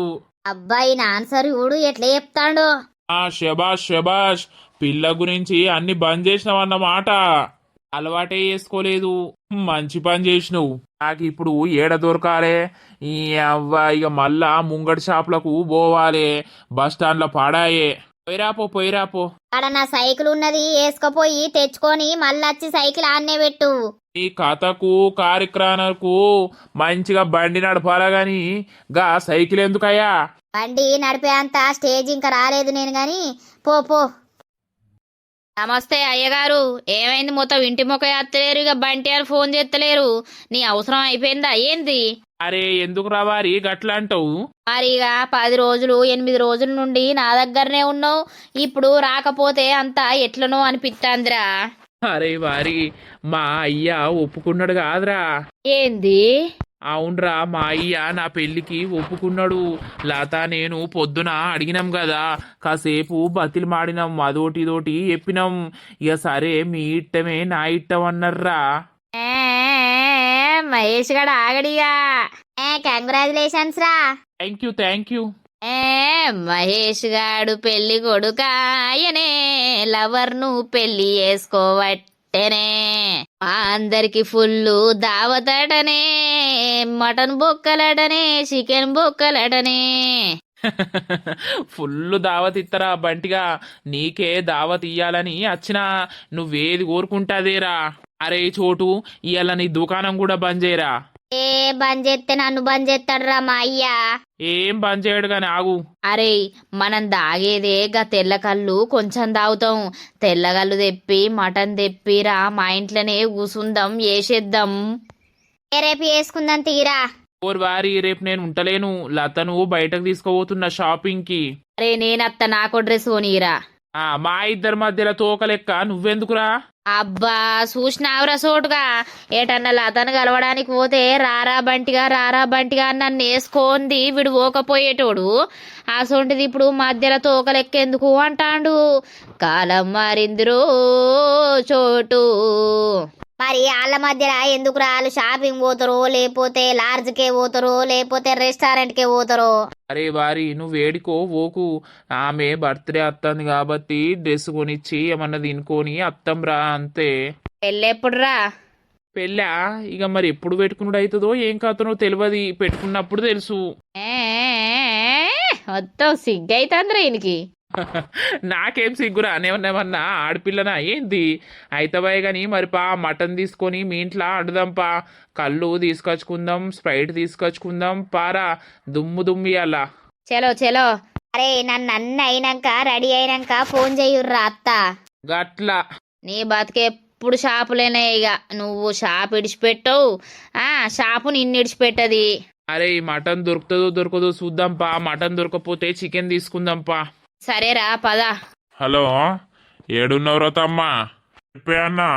[SPEAKER 1] అబ్బాయి ఆన్సర్ చూడు ఎట్లా చెప్తాడో.
[SPEAKER 2] శబాష్ పిల్ల గురించి అన్ని బంద్ చేసినావన్నమాట. అలవాటే చేసుకోలేదు, మంచి పని చేసినావు. నాకు ఇప్పుడు ఏడ దొరకాలే? ఈ అవ్వ ఇక మళ్ళా ముంగడి షాపులకు పోవాలే, బస్ స్టాండ్లో పాడాయే. పోయిరాపో.
[SPEAKER 1] ఆడ నా సైకిల్ ఉన్నది, వేసుకపోయి తెచ్చుకొని మళ్ళొచ్చి సైకిల్ ఆన్నే పెట్టు.
[SPEAKER 2] ఈ కథకు కార్యక్రమాలకు మంచిగా బండి నడపాలా గాని గా సైకిల్ ఎందుకయ్యా?
[SPEAKER 1] బండి నడిపే అంత స్టేజ్ ఇంకా రాలేదు నేను గాని. పో. నమస్తే అయ్యగారు, ఏమైంది? మొత్తం ఇంటి మొక్క ఎత్తలేరు, ఇక బంటి అని ఫోన్ చేస్తలేరు. నీ అవసరం అయిపోయిందా ఏంది?
[SPEAKER 2] అరే ఎందుకు రావారి గట్లా అంటావు?
[SPEAKER 1] మరి ఇక 10 రోజులు 8 రోజుల నుండి నా దగ్గరనే ఉన్నావు, ఇప్పుడు రాకపోతే అంతా ఎట్లనో అనిపిస్తాందిరా.
[SPEAKER 2] అరే వారి మా అయ్య ఒప్పుకున్నాడు కాదురా.
[SPEAKER 1] ఏంది?
[SPEAKER 2] అవునరా, మా అయ్య నా పెళ్లికి ఒప్పుకున్నాడు. లత నేను పొద్దున అడిగినాం కదా, కాసేపు బతిలు మాడినాం, అదోటి చెప్పినాం. ఇక సరే మీ ఇట్టమే నా ఇట్టం అన్నారా.
[SPEAKER 1] మహేష్ గడ ఆగడిగా. కంగ్రాచులేషన్స్ రా.
[SPEAKER 2] Thank you.
[SPEAKER 1] మహేష్ గాడు పెళ్లి కొడుకాయనే, లవర్ ను పెళ్లి చేసుకోవట్టెనే, మా అందరికి ఫుల్లు దావతడనే, మటన్ బొక్కలడనే, చికెన్ బొక్కలడనే.
[SPEAKER 2] ఫుల్ దావత్ ఇత్తరా బంటిగా, నీకే దావత్ ఇయ్యాలని వచ్చినా. నువ్వేది కోరుకుంటాదేరా. అరే చోటు, ఇవాళ నీ దుకాణం కూడా బంద్ చేయరా.
[SPEAKER 1] బంద్ చేస్తే నన్ను బంద్ చేస్తాడురా మా అయ్యా.
[SPEAKER 2] ఏం బంద్ చేయడు గాని ఆగు.
[SPEAKER 1] అరే మనం దాగేదే గా తెల్లకల్లు కొంచెం తాగుతాం. తెల్లగల్లు తెప్పి మటన్ తెప్పిరా, మా ఇంట్లోనే కూసుందాం, వేసేద్దాం. రేపు వేసుకుందాం తీరా.
[SPEAKER 2] వారి రేపు నేను ఉంటలేను, లతను బయటకు తీసుకుపోతున్నా షాపింగ్ కి.
[SPEAKER 1] అరే నేనత్త, నాకో డ్రెస్ కొనిరా.
[SPEAKER 2] మా ఇద్దరి మధ్యలో తోకలెక్క నువ్వెందుకురా?
[SPEAKER 1] అబ్బా చూసినావురా సోటుగా, ఏటన్నా లతను కలవడానికి పోతే రారా బంటిగా అని నన్ను వేసుకోంది వీడు పోకపోయేటోడు. అసొంటిది ఇప్పుడు మధ్యలో తోకలెక్కేందుకు అంటాండు. కాలం మారిందిరో చోటు. మరి వాళ్ళ మధ్యలో ఎందుకు రాళ్ళు షాపింగ్ పోతారో, లేకపోతే లాడ్జ్కే పోతారో, లేకపోతే రెస్టారెంట్కే పోతారో.
[SPEAKER 2] అరే వారి నువ్వు వేడికో ఓకు, ఆమె బర్త్డే వస్తుంది కాబట్టి డ్రెస్ కొనిచ్చి ఏమన్నా తినుకొని అత్తంరా అంతే.
[SPEAKER 1] పెళ్ళెప్పుడురా?
[SPEAKER 2] పెళ్ళా ఇక మరి ఎప్పుడు పెట్టుకున్నాడు అవుతుందో ఏం కాతనో తెలియదు, పెట్టుకున్నప్పుడు తెలుసు.
[SPEAKER 1] మొత్తం సిగ్గైతుందిరా ఈయనకి.
[SPEAKER 2] నాకేం సిగ్గురా, నేమన్నా ఆడపిల్లనా ఏంది? అయితవాయి గాని మరి పా, మటన్ తీసుకొని మీ ఇంట్లో వండుదాంపా, కళ్ళు తీసుకొచ్చుకుందాం, స్ప్రైట్ తీసుకొచ్చుకుందాం, పారా దుమ్ము అలా.
[SPEAKER 1] చలో. అరే నన్ను అన్ని అయినాక రెడీ అయినాక ఫోన్ చెయ్యుర్రా అత్త.
[SPEAKER 2] గట్లా
[SPEAKER 1] నీ బతికెప్పుడు షాపులేనే, ఇక నువ్వు షాప్ ఇడిచిపెట్టవు, షాపు నిన్ను ఇడిచిపెట్టది.
[SPEAKER 2] అరే ఈ మటన్ దొరకదో చూద్దాంపా, మటన్ దొరకపోతే చికెన్ తీసుకుందాంపా.
[SPEAKER 1] సరేరా పద.
[SPEAKER 3] హలో, ఏడున్నవరా తమ్మా? చెప్పే అన్నా.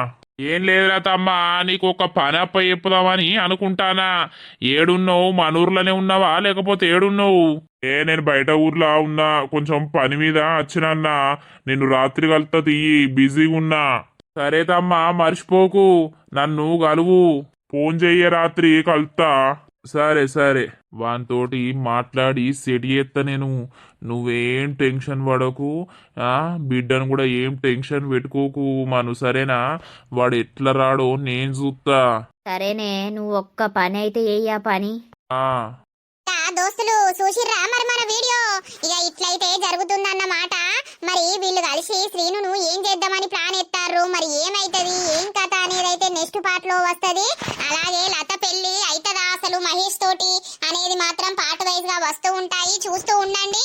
[SPEAKER 3] ఏం లేదురా తమ్మా, నీకు ఒక పని అప్ప చెప్పుదామని అనుకుంటానా. ఏడున్నావు? మన ఊర్లోనే ఉన్నావా లేకపోతే ఏడున్నావు? నేను బయట ఊర్లో ఉన్నా, కొంచెం పని మీద వచ్చినన్నా. నేను రాత్రి కలుతా తీయి, బిజీగా ఉన్నా. సరే తమ్మా మర్చిపోకు, నన్ను కలువు. ఫోన్ చెయ్య రాత్రి కలుతా. సరే సరే, వానితోటి మాట్లాడి సెట్ చేస్తా నేను. నువ్వేం టెన్షన్ పడకు. బిడ్డను కూడా ఏం టెన్షన్ పెట్టుకోకు మను, సరేనా? వాడు ఎట్లా రాడో నేను చూస్తా.
[SPEAKER 1] సరేనే, నువ్వు ఒక్క పని అయితే ఏయ్యా పని.
[SPEAKER 3] ఆ
[SPEAKER 4] దోస్తులు చూసిర్రా మరి మన వీడియో? ఇక ఇట్లయితే జరుగుతుందన్నమాట. మరి వీళ్ళు కలిసి శ్రీనును ఏం చేద్దామని ప్లాన్ ఎత్తారు, మరి ఏమైతది ఏం కథ అనేది అయితే నెక్స్ట్ పార్ట్ లో వస్తది. అలాగే లత పెళ్లి అయితదా అసలు మహేష్ తోటి అనేది మాత్రం పార్ట్ వైజ్ గా వస్తూ ఉంటాయి, చూస్తూ ఉండండి.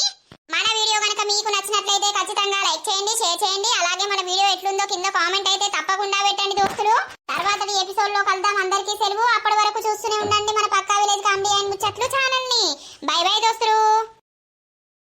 [SPEAKER 4] మన వీడియో కనుక మీకు నచ్చినట్లయితే ఖచ్చితంగా లైక్ చేయండి, షేర్ చేయండి. అలాగే మన వీడియో ఎట్లుందో కింద కామెంట్ అయితే తప్పకుండా పెట్టండి దోస్తులు. తర్వాతది ఎపిసోడ్ లో కలుద్దాం. అందరికీ సెలవు. అప్పటి వరకు చూస్తూనే ఉండండి మన పక్క